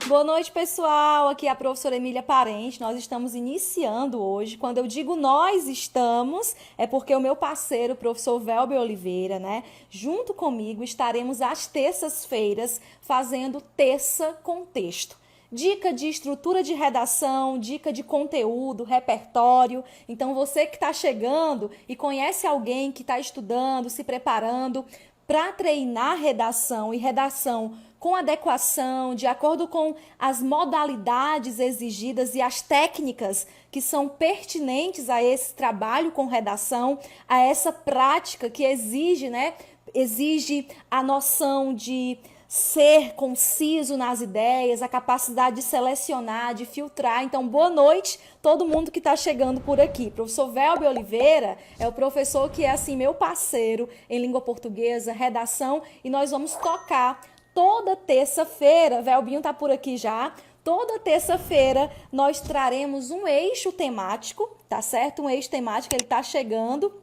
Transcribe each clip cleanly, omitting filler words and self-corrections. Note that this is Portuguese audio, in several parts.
Boa noite, pessoal. Aqui é a professora Emília Parente. Nós estamos iniciando hoje. Quando eu digo nós estamos, é porque o meu parceiro, o professor Velber Oliveira, né, junto comigo, estaremos às terças-feiras fazendo Terça com Texto. Dica de estrutura de redação, dica de conteúdo, repertório. Então, você que está chegando e conhece alguém que está estudando, se preparando para treinar redação e redação com adequação, de acordo com as modalidades exigidas e as técnicas que são pertinentes a esse trabalho com redação, a essa prática que exige, né, exige a noção de ser conciso nas ideias, a capacidade de selecionar, de filtrar. Então, boa noite todo mundo que está chegando por aqui. Professor Velber Oliveira é o professor que é assim meu parceiro em língua portuguesa, redação, e nós vamos tocar toda terça-feira. Velbinho está por aqui já. Toda terça-feira nós traremos um eixo temático, tá certo? Um eixo temático, ele está chegando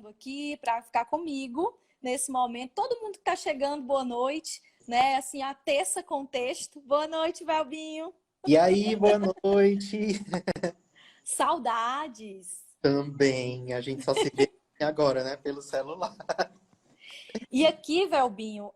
aqui para ficar comigo nesse momento. Todo mundo que está chegando, boa noite, né? Assim, a terça contexto. Boa noite, Velbinho. E aí, boa noite. Saudades. Também, a gente só se vê agora, né, pelo celular. E aqui, Velbinho,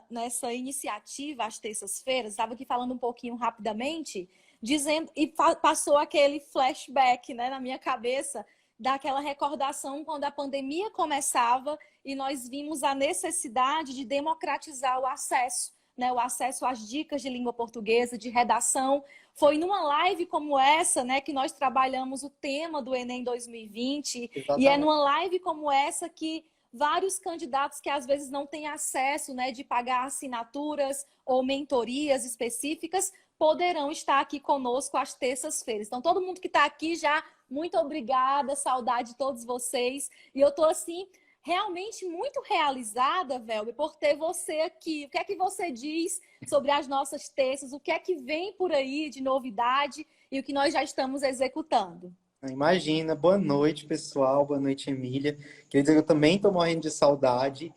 nessa iniciativa, às terças-feiras, estava aqui falando um pouquinho rapidamente, dizendo, e passou aquele flashback, né, na minha cabeça, daquela recordação quando a pandemia começava e nós vimos a necessidade de democratizar o acesso, né, o acesso às dicas de língua portuguesa, de redação. Foi numa live como essa, né, que nós trabalhamos o tema do Enem 2020, e é Exatamente. numa live como essa que vários candidatos que às vezes não têm acesso, né, de pagar assinaturas ou mentorias específicas, poderão estar aqui conosco às terças-feiras. Então, todo mundo que está aqui já, muito obrigada, saudade de todos vocês. E eu estou, assim, realmente muito realizada, Velber, por ter você aqui. O que é que você diz sobre as nossas terças? O que é que vem por aí de novidade e o que nós já estamos executando? Imagina, boa noite, pessoal. Boa noite, Emília. Queria dizer que eu também estou morrendo de saudade.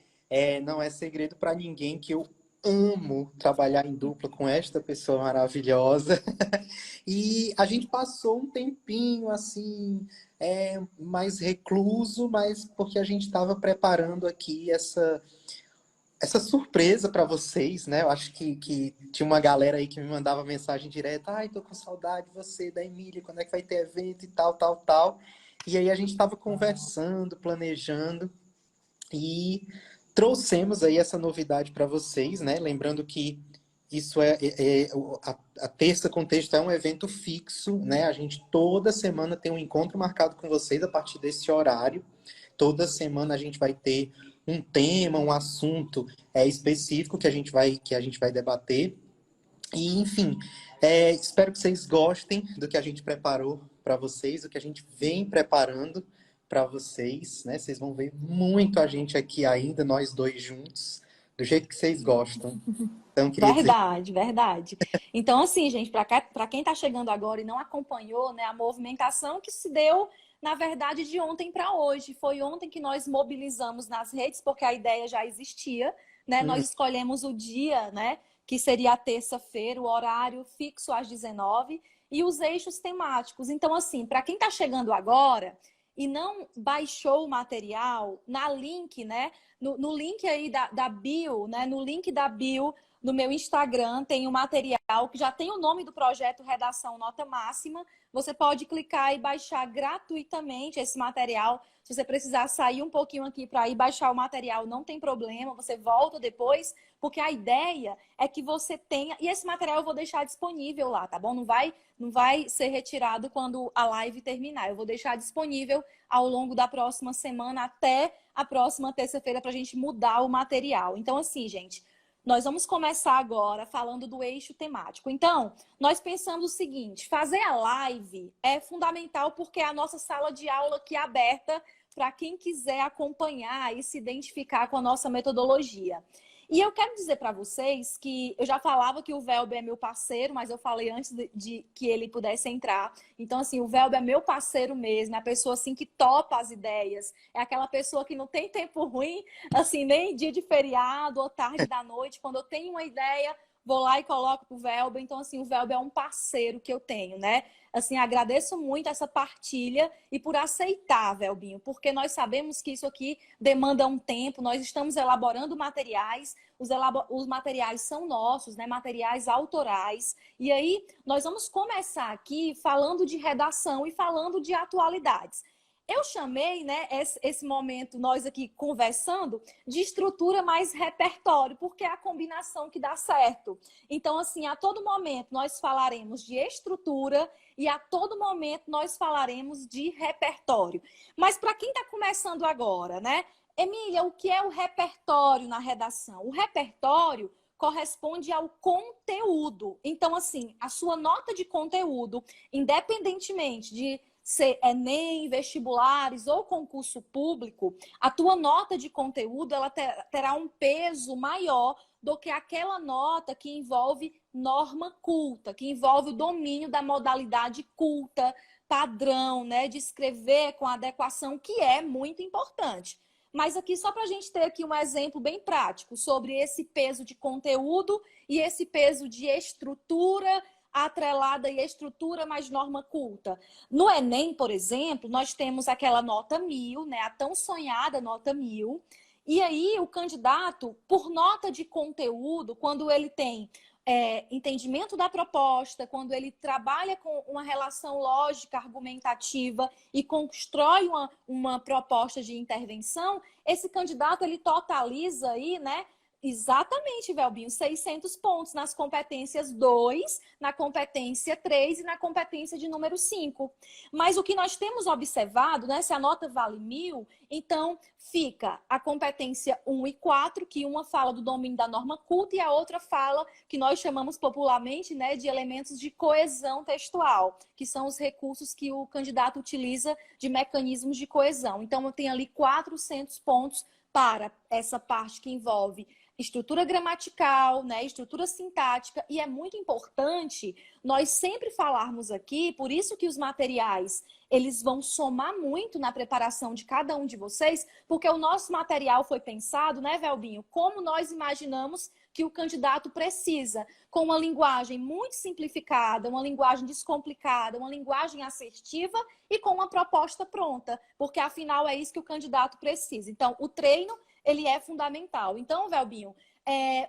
Não é segredo para ninguém que eu amo trabalhar em dupla com esta pessoa maravilhosa. E a gente passou um tempinho assim, mais recluso, mas porque a gente estava preparando aqui essa surpresa para vocês, né? Eu acho que tinha uma galera aí que me mandava mensagem direta. Ai, tô com saudade de você, da Emília, quando é que vai ter evento e tal, tal, tal. E aí a gente estava conversando, planejando e trouxemos aí essa novidade para vocês, né? Lembrando que isso a Terça Contexto é um evento fixo, né? A gente toda semana tem um encontro marcado com vocês a partir desse horário. Toda semana a gente vai ter um tema, um assunto específico que a gente vai debater. E, enfim, espero que vocês gostem do que a gente preparou para vocês, do que a gente vem preparando para vocês, né? Vocês vão ver muito a gente aqui ainda, nós dois juntos, do jeito que vocês gostam. Então, queria dizer. Verdade, verdade. Então, assim, gente, para quem está chegando agora e não acompanhou, né, a movimentação que se deu, na verdade, de ontem para hoje. Foi ontem que nós mobilizamos nas redes, porque a ideia já existia, né? Nós escolhemos o dia, né, que seria a terça-feira, o horário fixo às 19 e os eixos temáticos. Então, assim, para quem está chegando agora e não baixou o material, na link, né, no link aí da bio, né, no link da bio no meu Instagram tem um material que já tem o nome do projeto Redação Nota Máxima. Você pode clicar e baixar gratuitamente esse material. Se você precisar sair um pouquinho aqui para ir baixar o material, não tem problema, você volta depois, porque a ideia é que você tenha. E esse material eu vou deixar disponível lá, tá bom? Não vai ser retirado quando a live terminar. Eu vou deixar disponível ao longo da próxima semana até a próxima terça-feira para a gente mudar o material. Então, assim, gente. Nós vamos começar agora falando do eixo temático. Então, nós pensamos o seguinte, fazer a live é fundamental porque é a nossa sala de aula aqui é aberta para quem quiser acompanhar e se identificar com a nossa metodologia. E eu quero dizer para vocês que eu já falava que o Velber é meu parceiro, mas eu falei antes de que ele pudesse entrar. Então, assim, o Velber é meu parceiro mesmo, é a pessoa assim que topa as ideias, é aquela pessoa que não tem tempo ruim, assim, nem dia de feriado ou tarde da noite, quando eu tenho uma ideia, vou lá e coloco pro Velber. Então, assim, o Velber é um parceiro que eu tenho, né? Assim, agradeço muito essa partilha e por aceitar, Velbinho, porque nós sabemos que isso aqui demanda um tempo, nós estamos elaborando materiais, os materiais são nossos, né? Materiais autorais. E aí, nós vamos começar aqui falando de redação e falando de atualidades. Eu chamei, né, esse momento, nós aqui conversando, de estrutura mais repertório, porque é a combinação que dá certo. Então, assim, a todo momento nós falaremos de estrutura e a todo momento nós falaremos de repertório. Mas para quem está começando agora, né? Emília, o que é o repertório na redação? O repertório corresponde ao conteúdo. Então, assim, a sua nota de conteúdo, independentemente de ser Enem, vestibulares ou concurso público, a tua nota de conteúdo ela terá um peso maior do que aquela nota que envolve norma culta, que envolve o domínio da modalidade culta, padrão, né, de escrever com adequação, que é muito importante. Mas aqui, só para a gente ter aqui um exemplo bem prático sobre esse peso de conteúdo e esse peso de estrutura atrelada e estrutura mais norma culta. No Enem, por exemplo, nós temos aquela nota 1000, né, a tão sonhada nota 1000, e aí o candidato, por nota de conteúdo, quando ele tem entendimento da proposta, quando ele trabalha com uma relação lógica, argumentativa e constrói uma proposta de intervenção, esse candidato ele totaliza aí, né, exatamente, Velbinho, 600 pontos nas competências 2, na competência 3 e na competência de número 5. Mas o que nós temos observado, né, se a nota vale 1000, então fica a competência 1 e 4, que uma fala do domínio da norma culta e a outra fala, que nós chamamos popularmente, né, de elementos de coesão textual, que são os recursos que o candidato utiliza de mecanismos de coesão. Então, eu tenho ali 400 pontos para essa parte que envolve estrutura gramatical, né, estrutura sintática, e é muito importante nós sempre falarmos aqui, por isso que os materiais, eles vão somar muito na preparação de cada um de vocês, porque o nosso material foi pensado, né, Velbinho, como nós imaginamos que o candidato precisa, com uma linguagem muito simplificada, uma linguagem descomplicada, uma linguagem assertiva e com uma proposta pronta, porque afinal é isso que o candidato precisa. Então, o treino ele é fundamental. Então, Velbinho,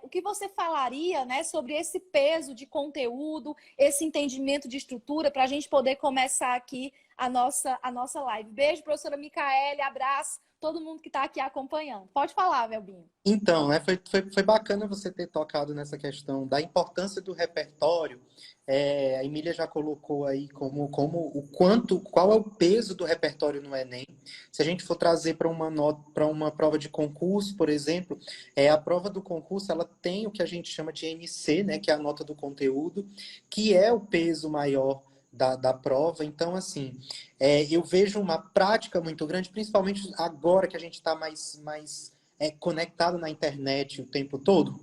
o que você falaria, né, sobre esse peso de conteúdo, esse entendimento de estrutura, para a gente poder começar aqui a nossa live? Beijo, professora Micaele, abraço, todo mundo que está aqui acompanhando. Pode falar, Velbinho. Então, né, foi bacana você ter tocado nessa questão da importância do repertório. A Emília já colocou aí qual é o peso do repertório no Enem. Se a gente for trazer para uma prova de concurso, por exemplo, a prova do concurso ela tem o que a gente chama de MC, né, que é a nota do conteúdo, que é o peso maior da prova. Então, assim, eu vejo uma prática muito grande, principalmente agora que a gente está mais conectado na internet o tempo todo,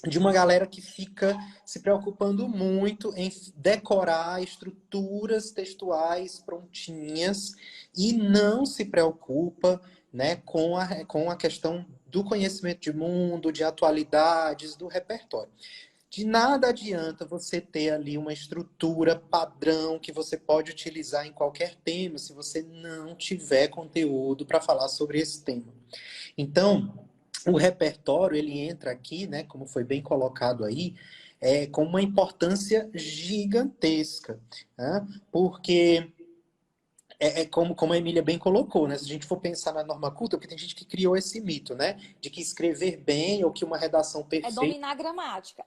de uma galera que fica se preocupando muito em decorar estruturas textuais prontinhas e não se preocupa, né, com a questão do conhecimento de mundo, de atualidades, do repertório. De nada adianta você ter ali uma estrutura padrão que você pode utilizar em qualquer tema se você não tiver conteúdo para falar sobre esse tema. Então, o repertório, ele entra aqui, né, como foi bem colocado aí, com uma importância gigantesca, né? Porque como a Emília bem colocou, né? Se a gente for pensar na norma culta, porque tem gente que criou esse mito, né? De que escrever bem ou que uma redação perfeita... É dominar a gramática.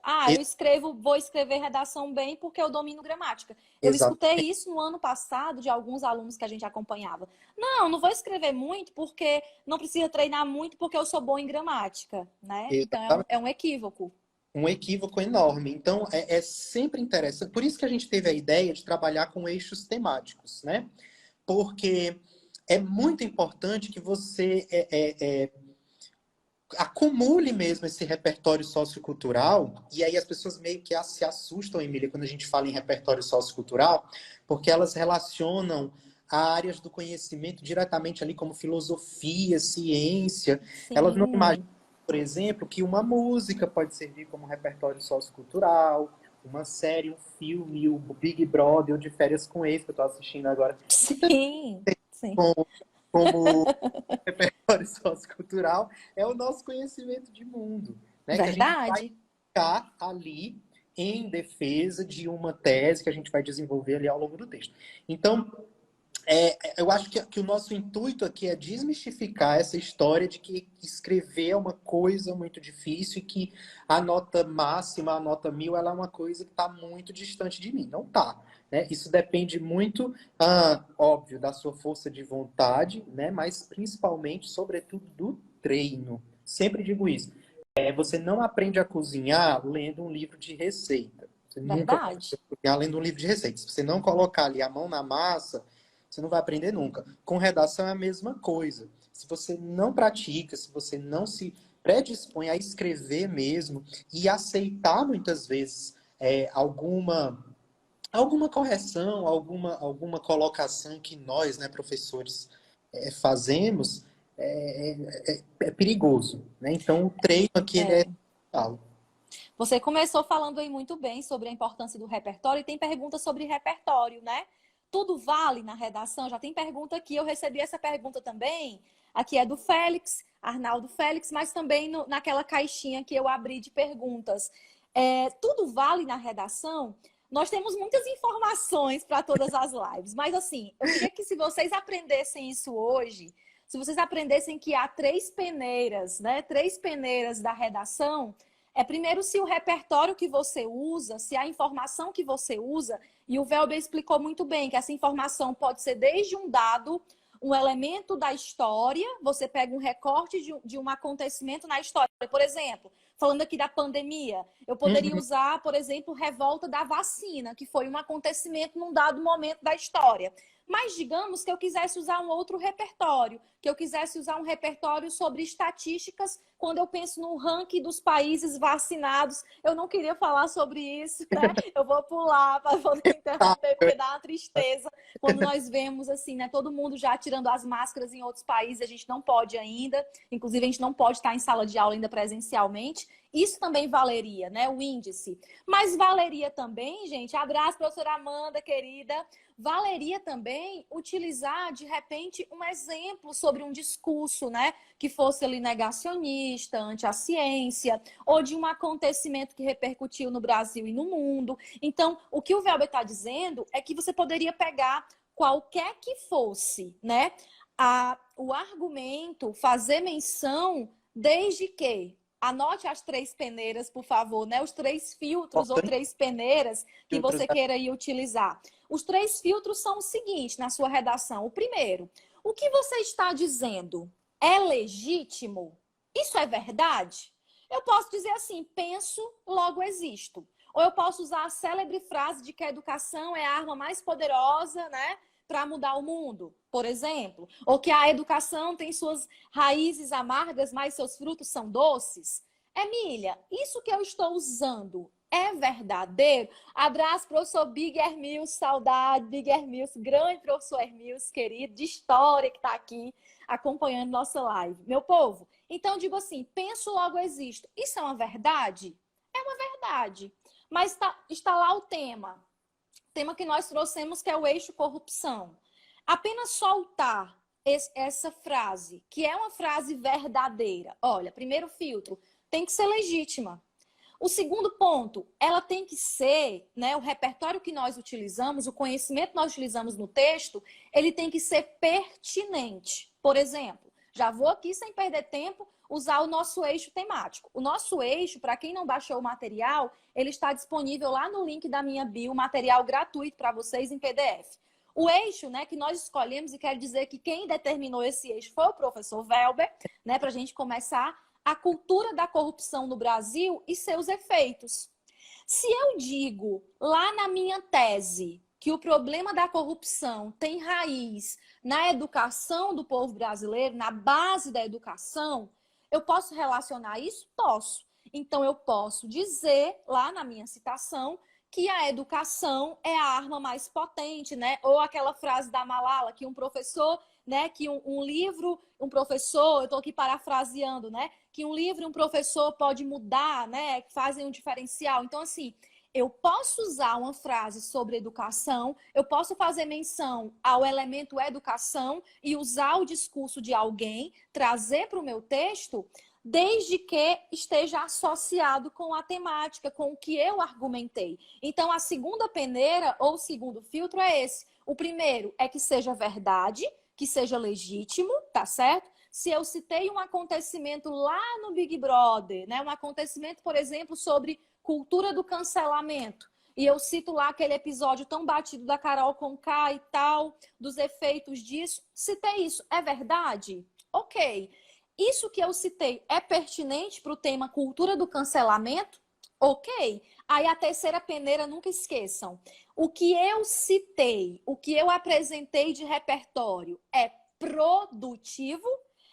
Vou escrever redação bem porque eu domino gramática. Eu escutei Exatamente. isso no ano passado de alguns alunos que a gente acompanhava. Não vou escrever muito porque não precisa treinar muito porque eu sou bom em gramática, né? Então é um equívoco. Um equívoco enorme. Então, é sempre interessante. Por isso que a gente teve a ideia de trabalhar com eixos temáticos, né? Porque é muito importante que você acumule mesmo esse repertório sociocultural, e aí as pessoas meio que se assustam, Emília, quando a gente fala em repertório sociocultural, porque elas relacionam áreas do conhecimento diretamente ali como filosofia, ciência. Sim. Elas não imaginam por exemplo, que uma música pode servir como repertório sociocultural, uma série, um filme, o Big Brother, ou De Férias com Ex, que eu estou assistindo agora, que também Sim, sim. como repertório sociocultural, é o nosso conhecimento de mundo, né? Que a gente vai Verdade. ficar ali em defesa de uma tese que a gente vai desenvolver ali ao longo do texto. Então, eu acho que o nosso intuito aqui é desmistificar essa história de que escrever é uma coisa muito difícil e que a nota máxima, a nota 1000, ela é uma coisa que está muito distante de mim. Não está, né? Isso depende muito, óbvio, da sua força de vontade, né? Mas principalmente, sobretudo, do treino. Sempre digo isso. Você não aprende a cozinhar lendo um livro de receita. Você nunca vai Verdade. cozinhar lendo um livro de receitas. Se você não colocar ali a mão na massa, você não vai aprender nunca. Com redação é a mesma coisa. Se você não pratica, se você não se predispõe a escrever mesmo e aceitar muitas vezes alguma correção, alguma colocação que nós, né, professores, fazemos, é perigoso, né? Então, o treino aqui ele é É. fundamental. Você começou falando aí muito bem sobre a importância do repertório e tem pergunta sobre repertório, né? Tudo vale na redação? Já tem pergunta aqui, eu recebi essa pergunta também. Aqui é do Félix, Arnaldo Félix, mas também naquela caixinha que eu abri de perguntas. Tudo vale na redação? Nós temos muitas informações para todas as lives, mas assim, eu queria que se vocês aprendessem isso hoje, se vocês aprendessem que há três peneiras, né? Três peneiras da redação. Primeiro, se o repertório que você usa, se a informação que você usa, e o Velber explicou muito bem que essa informação pode ser desde um dado, um elemento da história, você pega um recorte de um acontecimento na história. Por exemplo, falando aqui da pandemia, eu poderia Uhum. usar, por exemplo, revolta da vacina, que foi um acontecimento num dado momento da história. Mas digamos que eu quisesse usar um outro repertório, que eu quisesse usar um repertório sobre estatísticas quando eu penso no ranking dos países vacinados. Eu não queria falar sobre isso, né? Eu vou pular para poder Tá. interromper, porque dá uma tristeza quando nós vemos assim, né? Todo mundo já tirando as máscaras em outros países, a gente não pode ainda. Inclusive, a gente não pode estar em sala de aula ainda presencialmente. Isso também valeria, né? O índice. Mas valeria também, gente, abraço, professora Amanda, querida. Valeria também utilizar, de repente, um exemplo sobre um discurso, né? Que fosse ali negacionista, anti a ciência, ou de um acontecimento que repercutiu no Brasil e no mundo. Então, o que o Velber está dizendo é que você poderia pegar qualquer que fosse, né? O argumento, fazer menção, desde que anote as três peneiras, por favor, né? Os três filtros ou três peneiras que Filtros você queira ir utilizar. Os três filtros são o seguinte na sua redação. O primeiro, o que você está dizendo é legítimo? Isso é verdade? Eu posso dizer assim, penso, logo existo. Ou eu posso usar a célebre frase de que a educação é a arma mais poderosa, né? Para mudar o mundo, por exemplo. Ou que a educação tem suas raízes amargas, mas seus frutos são doces. Emília, isso que eu estou usando é verdadeiro? Abraço, professor Big Hermils, saudade, Big Hermils, grande professor Hermils, querido, de história que está aqui acompanhando nossa live. Meu povo, então digo assim, penso logo existo. Isso é uma verdade? É uma verdade. Mas está lá o tema que nós trouxemos, que é o eixo corrupção. Apenas soltar essa frase, que é uma frase verdadeira. Olha, primeiro filtro, tem que ser legítima. O segundo ponto, ela tem que ser, né, o repertório que nós utilizamos, o conhecimento que nós utilizamos no texto, ele tem que ser pertinente. Por exemplo, já vou aqui sem perder tempo usar o nosso eixo temático. O nosso eixo, para quem não baixou o material, ele está disponível lá no link da minha bio, material gratuito para vocês em PDF. O eixo, né, que nós escolhemos, e quero dizer que quem determinou esse eixo foi o professor Velber, né, para a gente começar, a cultura da corrupção no Brasil e seus efeitos. Se eu digo lá na minha tese que o problema da corrupção tem raiz na educação do povo brasileiro, na base da educação, eu posso relacionar isso? Posso. Então, eu posso dizer lá na minha citação que a educação é a arma mais potente, né? Ou aquela frase da Malala, que um professor né, que um livro, um professor, eu estou aqui parafraseando, né, que um livro e um professor pode mudar, né, que fazem um diferencial. Então, assim, eu posso usar uma frase sobre educação, eu posso fazer menção ao elemento educação e usar o discurso de alguém, trazer para o meu texto, desde que esteja associado com a temática, com o que eu argumentei. Então, a segunda peneira ou o segundo filtro é esse. O primeiro é que seja verdade, que seja legítimo, tá certo? Se eu citei um acontecimento lá no Big Brother, né? Um acontecimento, por exemplo, sobre cultura do cancelamento, e eu cito lá aquele episódio tão batido da Carol Conká e tal, dos efeitos disso, citei isso, é verdade? Ok. Isso que eu citei é pertinente para o tema cultura do cancelamento? Ok. Aí a terceira peneira, nunca esqueçam. O que eu citei, o que eu apresentei de repertório é produtivo?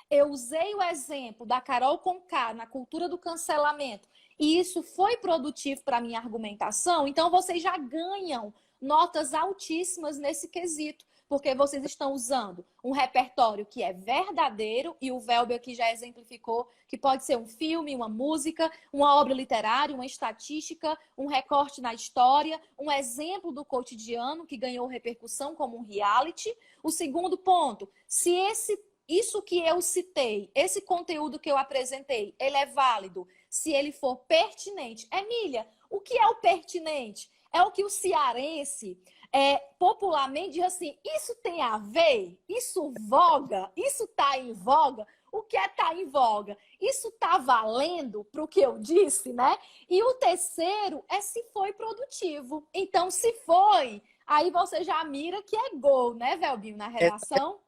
Eu usei o exemplo da Carol Conká na cultura do cancelamento e isso foi produtivo para a minha argumentação, então vocês já ganham notas altíssimas nesse quesito, porque vocês estão usando um repertório que é verdadeiro, e o Velber aqui já exemplificou que pode ser um filme, uma música, uma obra literária, uma estatística, um recorte na história, um exemplo do cotidiano que ganhou repercussão como um reality. O segundo ponto, se isso que eu citei, esse conteúdo que eu apresentei, ele é válido, se ele for pertinente. Emília, o que é o pertinente? É o que o cearense popularmente diz assim, isso tem a ver? Isso voga? Isso está em voga? O que é tá em voga? Isso está valendo para o que eu disse, né? E o terceiro é se foi produtivo. Então, se foi, aí você já mira que é gol, né, Velbinho, na redação?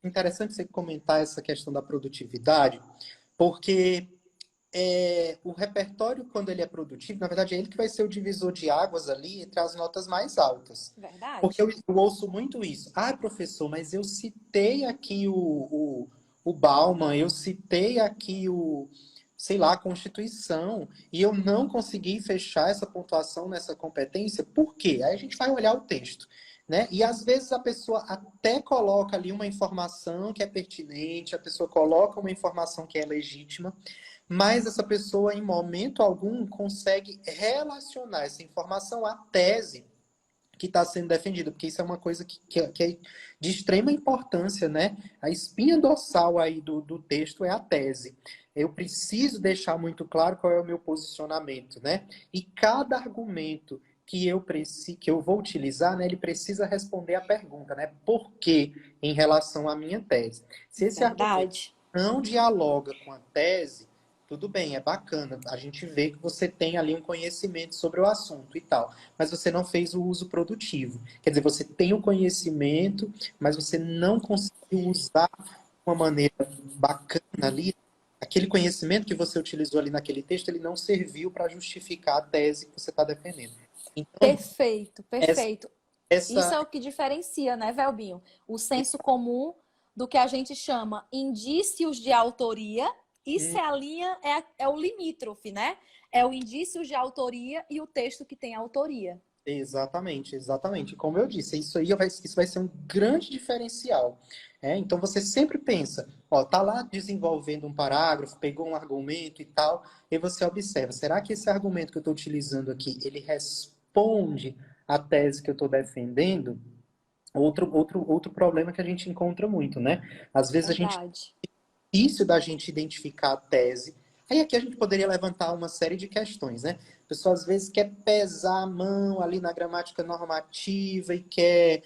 É interessante você comentar essa questão da produtividade, porque o repertório, quando ele é produtivo, na verdade é ele que vai ser o divisor de águas ali entre as notas mais altas. Verdade. Porque eu ouço muito isso. Ah, professor, mas eu citei aqui o Bauman, eu citei aqui sei lá, a Constituição, e eu não consegui fechar essa pontuação nessa competência. Por quê? Aí a gente vai olhar o texto. Né? E às vezes a pessoa até coloca ali uma informação que é pertinente, a pessoa coloca uma informação que é legítima, mas essa pessoa, em momento algum, consegue relacionar essa informação à tese que está sendo defendida, porque isso é uma coisa que é de extrema importância, né? A espinha dorsal aí do texto é a tese. Eu preciso deixar muito claro qual é o meu posicionamento, né? E cada argumento que eu vou utilizar, né, ele precisa responder a pergunta, né? Por quê em relação à minha tese? Se esse argumento não dialoga com a tese, tudo bem, é bacana. A gente vê que você tem ali um conhecimento sobre o assunto e tal, mas você não fez o uso produtivo. Quer dizer, você tem o conhecimento, mas você não conseguiu usar de uma maneira bacana ali. Aquele conhecimento que você utilizou ali naquele texto, ele não serviu para justificar a tese que você está defendendo. Então, perfeito, perfeito. Isso é o que diferencia, né, Velbinho? O senso comum do que a gente chama indícios de autoria. Isso é a linha, é o limítrofe, né? É o indício de autoria e o texto que tem autoria. Exatamente, exatamente. Como eu disse, isso vai ser um grande diferencial. Então você sempre pensa, ó, tá lá desenvolvendo um parágrafo, pegou um argumento e tal, e você observa, será que esse argumento que eu estou utilizando aqui, ele responde à tese que eu estou defendendo? Outro problema que a gente encontra muito, né? Às vezes Verdade. é difícil da gente identificar a tese. Aí aqui a gente poderia levantar uma série de questões, né? A pessoa às vezes quer pesar a mão ali na gramática normativa e quer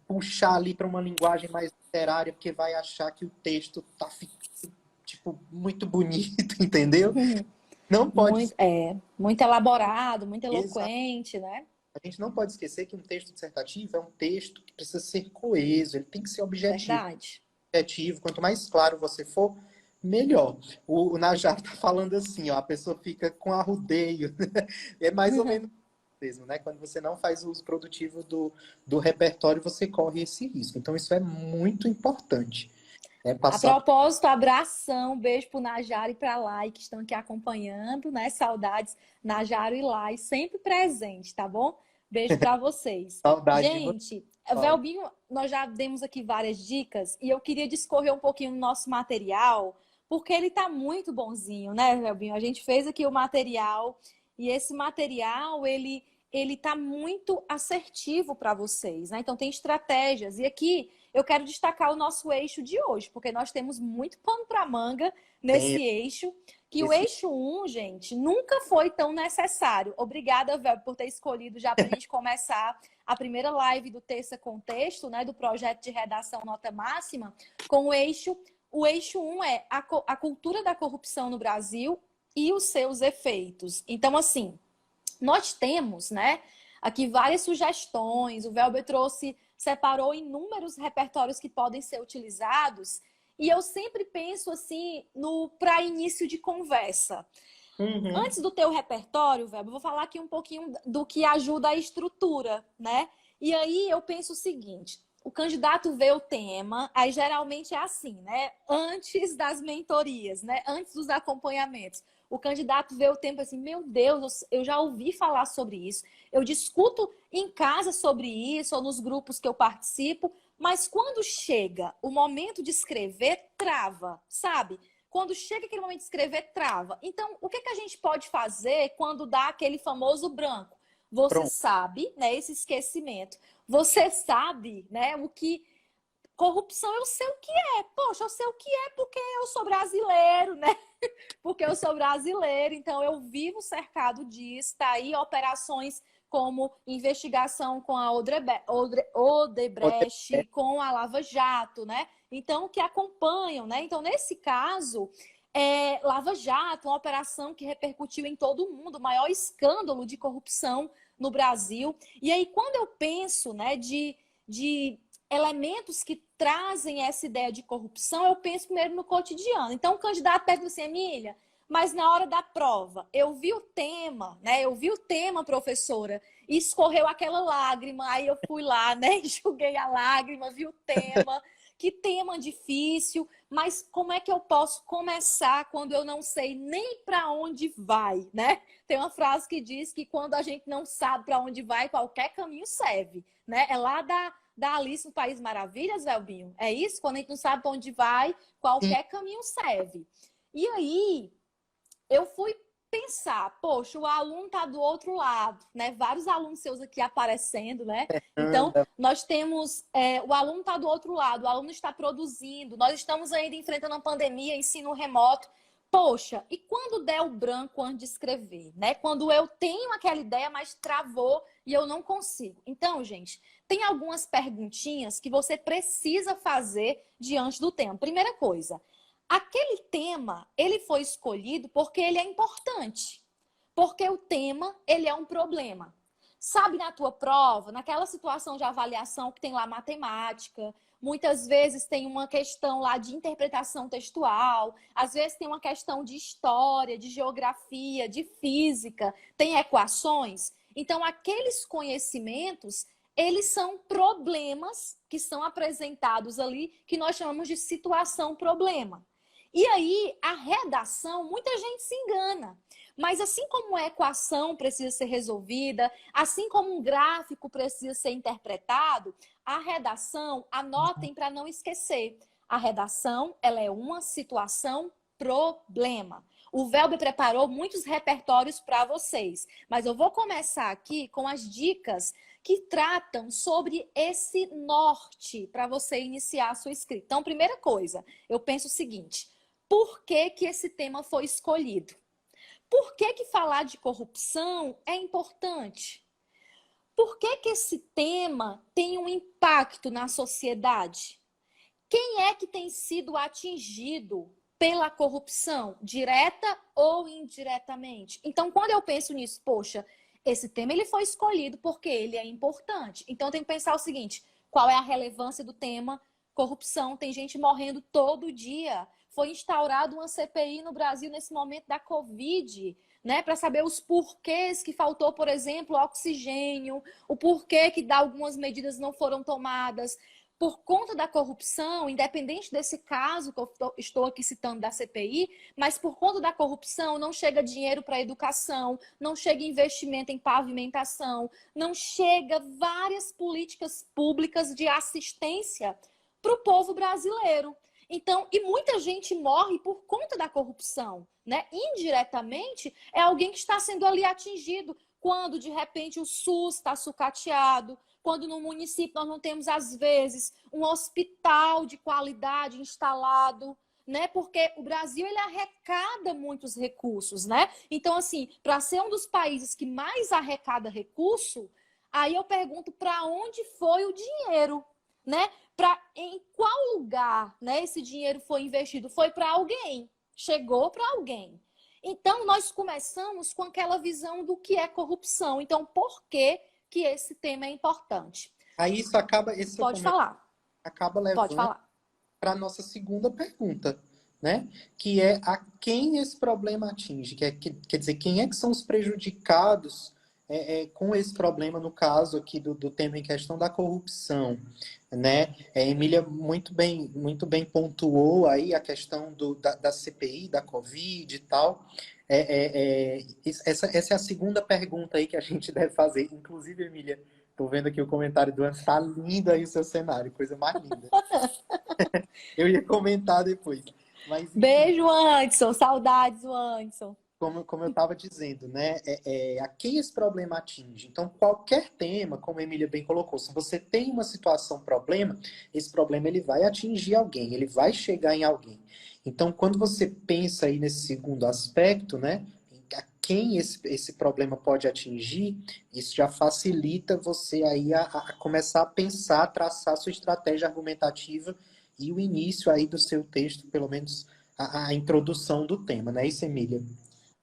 puxar ali para uma linguagem mais literária, porque vai achar que o texto tá ficando, tipo, muito bonito, entendeu? Não pode muito elaborado, muito Exato. eloquente, né? A gente não pode esquecer que um texto dissertativo é um texto que precisa ser coeso, ele tem que ser objetivo. Verdade. Objetivo, quanto mais claro você for, melhor. O Najar está falando assim, ó, a pessoa fica com arrudeio. É mais ou menos mesmo, né? Quando você não faz o uso produtivo do repertório, você corre esse risco. Então, isso é muito importante. A propósito, abração, beijo pro Najaro e pra Lai, que estão aqui acompanhando, né? Saudades, Najaro e Lai, sempre presente, tá bom? Beijo para vocês. Saudade de você, Gente, Paulo. Velbinho, nós já demos aqui várias dicas e eu queria discorrer um pouquinho no nosso material, porque ele tá muito bonzinho, né, Velbinho? A gente fez aqui o material e esse material, ele tá muito assertivo para vocês, né? Então tem estratégias. E aqui eu quero destacar o nosso eixo de hoje, porque nós temos muito pano para manga Tem nesse eixo, que o esse... eixo um, gente, nunca foi tão necessário. Obrigada, Velho, por ter escolhido já para a gente começar a primeira live do Terça Contexto, né, do projeto de redação Nota Máxima, com o eixo um é a cultura da corrupção no Brasil e os seus efeitos. Então, assim, nós temos, né, aqui várias sugestões, o Velber separou inúmeros repertórios que podem ser utilizados, e eu sempre penso assim, no para início de conversa. Uhum. Antes do teu repertório, Velber, eu vou falar aqui um pouquinho do que ajuda a estrutura, né? E aí eu penso o seguinte, o candidato vê o tema, aí geralmente é assim, né? Antes das mentorias, né? Antes dos acompanhamentos. O candidato vê o tema assim, meu Deus, eu já ouvi falar sobre isso, eu discuto em casa sobre isso, ou nos grupos que eu participo, mas quando chega o momento de escrever, trava, sabe? Quando chega aquele momento de escrever, trava. Então, o que a gente pode fazer quando dá aquele famoso branco? Você Pronto. sabe, né, esse esquecimento. Você sabe, né, o que... Corrupção eu sei o que é. Poxa, eu sei o que é porque eu sou brasileiro, né? Porque eu sou brasileiro, então eu vivo cercado disso. Tá aí operações como investigação com a Odebrecht, com a Lava Jato, né? Então, que acompanham, né? Então, nesse caso, Lava Jato, uma operação que repercutiu em todo o mundo, o maior escândalo de corrupção no Brasil. E aí, quando eu penso, né, de elementos que trazem essa ideia de corrupção, eu penso primeiro no cotidiano. Então, o candidato pergunta assim, Emília, mas na hora da prova, eu vi o tema, né? Eu vi o tema, professora, e escorreu aquela lágrima, aí eu fui lá, né? Enxuguei a lágrima, vi o tema, que tema difícil, mas como é que eu posso começar quando eu não sei nem para onde vai, né? Tem uma frase que diz que quando a gente não sabe para onde vai, qualquer caminho serve, né? É lá da Alice no País Maravilhas, Velbinho. É isso? Quando a gente não sabe para onde vai, qualquer caminho serve. E aí, eu fui pensar, poxa, o aluno está do outro lado, né? Vários alunos seus aqui aparecendo, né? Então, Anda. nós temos, o aluno está do outro lado, o aluno está produzindo, nós estamos ainda enfrentando uma pandemia, ensino remoto. Poxa, e quando der o branco antes de escrever, né? Quando eu tenho aquela ideia, mas travou e eu não consigo. Então, gente, tem algumas perguntinhas que você precisa fazer diante do tema. Primeira coisa, aquele tema, ele foi escolhido porque ele é importante. Porque o tema, ele é um problema. Sabe, na tua prova, naquela situação de avaliação que tem lá matemática, muitas vezes tem uma questão lá de interpretação textual, às vezes tem uma questão de história, de geografia, de física, tem equações. Então, aqueles conhecimentos, eles são problemas que são apresentados ali, que nós chamamos de situação-problema. E aí, a redação, muita gente se engana. Mas assim como a equação precisa ser resolvida, assim como um gráfico precisa ser interpretado, a redação, anotem para não esquecer. A redação, ela é uma situação-problema. O Velber preparou muitos repertórios para vocês, mas eu vou começar aqui com as dicas que tratam sobre esse norte para você iniciar a sua escrita. Então, primeira coisa, eu penso o seguinte: por que esse tema foi escolhido? Por que falar de corrupção é importante? Por que esse tema tem um impacto na sociedade? Quem é que tem sido atingido pela corrupção, direta ou indiretamente? Então, quando eu penso nisso, poxa, esse tema ele foi escolhido porque ele é importante. Então, eu tenho que pensar o seguinte: qual é a relevância do tema corrupção? Tem gente morrendo todo dia. Foi instaurada uma CPI no Brasil nesse momento da Covid, né, para saber os porquês que faltou, por exemplo, oxigênio, o porquê que algumas medidas não foram tomadas. por conta da corrupção, independente desse caso que eu estou aqui citando da CPI, mas por conta da corrupção não chega dinheiro para a educação, não chega investimento em pavimentação, não chega várias políticas públicas de assistência para o povo brasileiro. Então, e muita gente morre por conta da corrupção, né? Indiretamente, é alguém que está sendo ali atingido quando, de repente, o SUS está sucateado, quando no município nós não temos, às vezes, um hospital de qualidade instalado, né? Porque o Brasil, ele arrecada muitos recursos, né? Então, assim, para ser um dos países que mais arrecada recurso, aí eu pergunto para onde foi o dinheiro, né? Em qual lugar, né, esse dinheiro foi investido? Foi para alguém, chegou para alguém. Então, nós começamos com aquela visão do que é corrupção. Então, por que que esse tema é importante? Aí isso acaba, esse seu Pode comentário falar, acaba pode levando falar. para a nossa segunda pergunta, né? Que é a quem esse problema atinge, quer dizer, quem é que são os prejudicados com esse problema, no caso aqui do tema em questão da corrupção, né? Emília muito bem pontuou aí a questão da CPI, da Covid e tal. Essa é a segunda pergunta aí que a gente deve fazer. Inclusive, Emília, tô vendo aqui o comentário do Anderson, tá lindo aí o seu cenário, coisa mais linda. Eu ia comentar depois. Mas, enfim, Beijo, Anderson. Saudades, Anderson. como eu estava dizendo, né? A quem esse problema atinge? Então, qualquer tema, como a Emília bem colocou, se você tem uma situação, problema, esse problema ele vai atingir alguém, ele vai chegar em alguém. Então, quando você pensa aí nesse segundo aspecto, né? A quem esse problema pode atingir, isso já facilita você aí a começar a pensar, a traçar a sua estratégia argumentativa e o início aí do seu texto, pelo menos a introdução do tema, não é isso, Emília?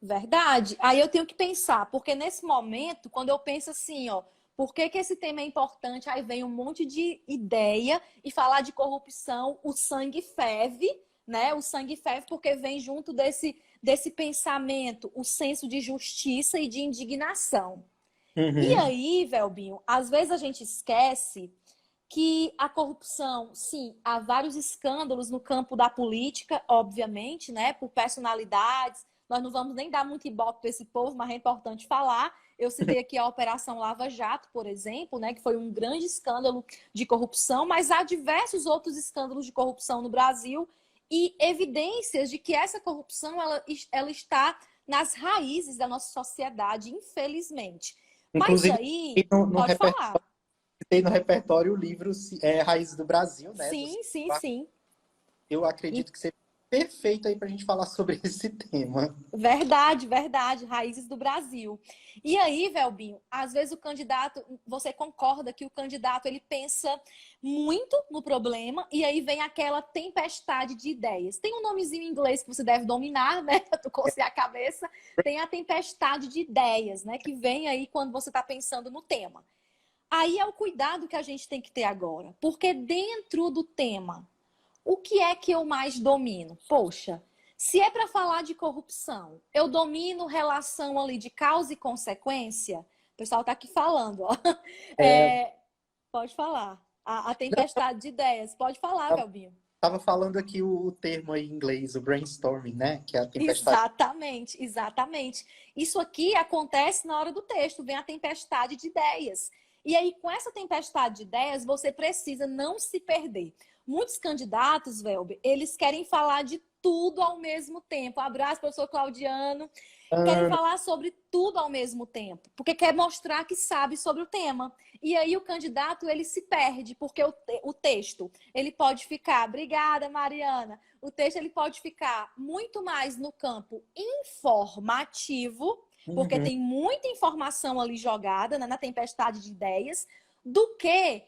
Verdade. Aí eu tenho que pensar, porque nesse momento, quando eu penso assim, ó, por que que esse tema é importante? Aí vem um monte de ideia e falar de corrupção, o sangue ferve, né? O sangue ferve porque vem junto desse pensamento, o senso de justiça e de indignação. E Uhum. aí, Velbinho, às vezes a gente esquece que a corrupção, sim, há vários escândalos no campo da política, obviamente, né, por personalidades. Nós não vamos nem dar muito ibope para esse povo, mas é importante falar. Eu citei aqui a Operação Lava Jato, por exemplo, né, que foi um grande escândalo de corrupção, mas há diversos outros escândalos de corrupção no Brasil e evidências de que essa corrupção ela está nas raízes da nossa sociedade, infelizmente. Mas Inclusive, aí, no pode repertório, falar. tem no repertório o livro Raízes do Brasil, né? Sim, sim, sim. Eu acredito que seja perfeito aí para a gente falar sobre esse tema. Verdade, verdade, raízes do Brasil. E aí, Velbinho, às vezes o candidato, você concorda que o candidato ele pensa muito no problema e aí vem aquela tempestade de ideias. Tem um nomezinho em inglês que você deve dominar, né? Tu cocear a cabeça. Tem a tempestade de ideias, né? Que vem aí quando você está pensando no tema. Aí é o cuidado que a gente tem que ter agora, porque dentro do tema o que é que eu mais domino? Poxa, se é para falar de corrupção, eu domino relação ali de causa e consequência? O pessoal está aqui falando, ó. É, Pode falar. A tempestade de ideias. Pode falar, Velbinho. Estava falando aqui o termo aí em inglês, o brainstorming, né? Que é a tempestade. Exatamente, exatamente. Isso aqui acontece na hora do texto, vem a tempestade de ideias. E aí, com essa tempestade de ideias, você precisa não se perder. Muitos candidatos, Velber, eles querem falar de tudo ao mesmo tempo. Abraço, professor Claudiano. Querem Ana, falar sobre tudo ao mesmo tempo, porque quer mostrar que sabe sobre o tema. E aí o candidato, ele se perde, porque o texto, ele pode ficar, obrigada, Mariana, o texto ele pode ficar muito mais no campo informativo, porque uhum. tem muita informação ali jogada, né, na tempestade de ideias, do que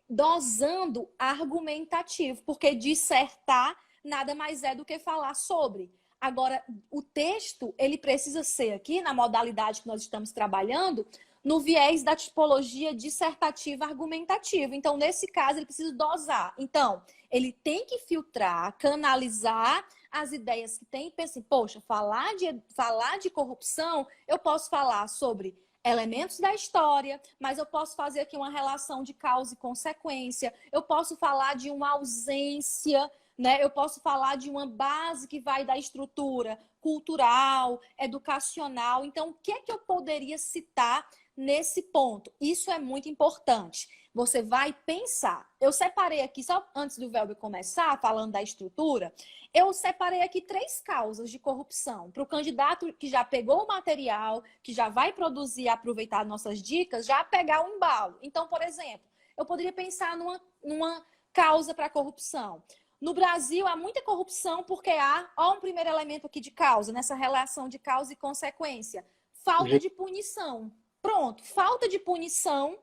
dosando argumentativo, porque dissertar nada mais é do que falar sobre. Agora, o texto, ele precisa ser aqui, na modalidade que nós estamos trabalhando, no viés da tipologia dissertativa argumentativa. Então, nesse caso, ele precisa dosar. Então, ele tem que filtrar, canalizar as ideias que tem e pensar assim, poxa, falar de corrupção, eu posso falar sobre elementos da história, mas eu posso fazer aqui uma relação de causa e consequência, eu posso falar de uma ausência, né? Eu posso falar de uma base que vai da estrutura cultural, educacional. Então, o que é que eu poderia citar nesse ponto? Isso é muito importante. Você vai pensar. Eu separei aqui, só antes do Velber começar, falando da estrutura, eu separei aqui 3 causas de corrupção. Para o candidato que já pegou o material, que já vai produzir e aproveitar nossas dicas, já pegar o embalo. Então, por exemplo, eu poderia pensar numa causa para corrupção. No Brasil, há muita corrupção porque ó, um primeiro elemento aqui de causa, nessa relação de causa e consequência. Falta de punição. Pronto, falta de punição,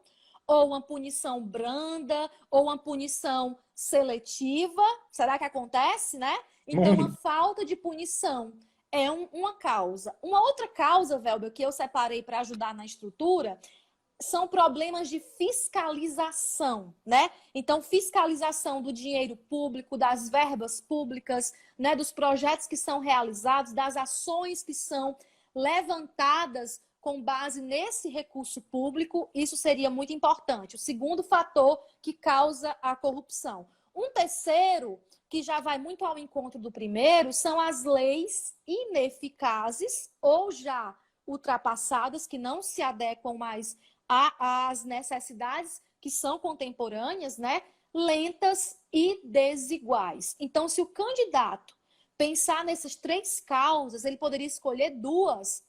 ou uma punição branda, ou uma punição seletiva. Será que acontece, né? Então, a falta de punição é uma causa. Uma outra causa, Velber, que eu separei para ajudar na estrutura, são problemas de fiscalização, né? Então, fiscalização do dinheiro público, das verbas públicas, né? Dos projetos que são realizados, das ações que são levantadas com base nesse recurso público. Isso seria muito importante. O segundo fator que causa a corrupção. Um terceiro, que já vai muito ao encontro do primeiro, são as leis ineficazes ou já ultrapassadas, que não se adequam mais às necessidades que são contemporâneas, né? Lentas e desiguais. Então, se o candidato pensar nessas 3 causas, ele poderia escolher 2.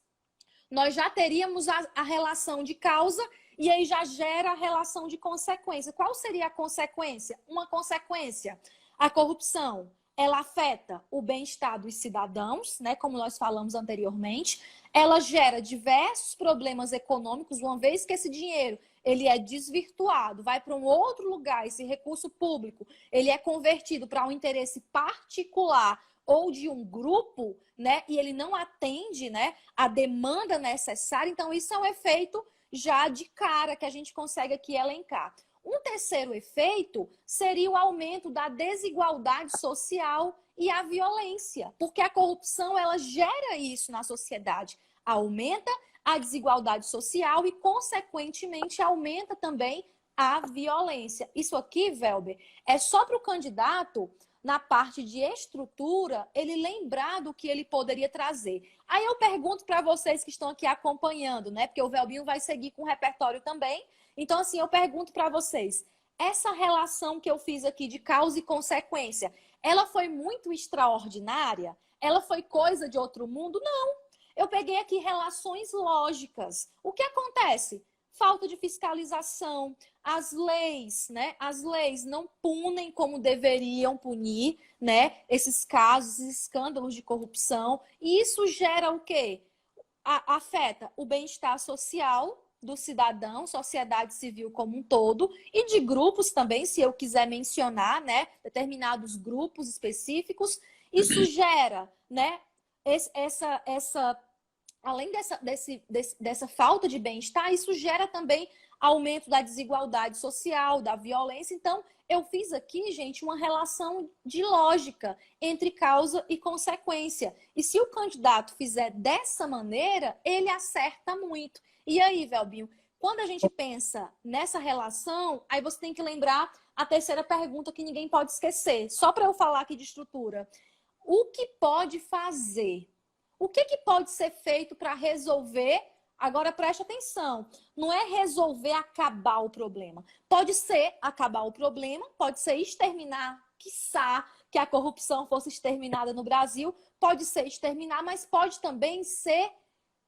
Nós já teríamos a relação de causa e aí já gera a relação de consequência. Qual seria a consequência? Uma consequência. A corrupção, ela afeta o bem-estar dos cidadãos, né, como nós falamos anteriormente. Ela gera diversos problemas econômicos, uma vez que esse dinheiro ele é desvirtuado, vai para um outro lugar, esse recurso público, ele é convertido para um interesse particular ou de um grupo, né, e ele não atende, né, a demanda necessária. Então, isso é um efeito já de cara que a gente consegue aqui elencar. Um terceiro efeito seria o aumento da desigualdade social e a violência, porque a corrupção ela gera isso na sociedade, aumenta a desigualdade social e, consequentemente, aumenta também a violência. Isso aqui, Velber, é só para o candidato, na parte de estrutura, ele lembrar do que ele poderia trazer. Aí eu pergunto para vocês que estão aqui acompanhando, né? Porque o Velbinho vai seguir com o repertório também. Então, assim, eu pergunto para vocês, essa relação que eu fiz aqui de causa e consequência, ela foi muito extraordinária? Ela foi coisa de outro mundo? Não. Eu peguei aqui relações lógicas. O que acontece? Falta de fiscalização, as leis, né? As leis não punem como deveriam punir, né? Esses casos, esses escândalos de corrupção. E isso gera o quê? Afeta o bem-estar social do cidadão, sociedade civil como um todo, e de grupos também, se eu quiser mencionar, né? Determinados grupos específicos. Isso gera, né? Além dessa falta de bem-estar, isso gera também aumento da desigualdade social, da violência. Então, eu fiz aqui, gente, uma relação de lógica entre causa e consequência. E se o candidato fizer dessa maneira, ele acerta muito. E aí, Velbinho, quando a gente pensa nessa relação, aí você tem que lembrar a terceira pergunta que ninguém pode esquecer. Só para eu falar aqui de estrutura. O que pode fazer? O que pode ser feito para resolver? Agora preste atenção, não é resolver, acabar o problema. Pode ser acabar o problema, pode ser exterminar, quiçá que a corrupção fosse exterminada no Brasil, pode ser exterminar, mas pode também ser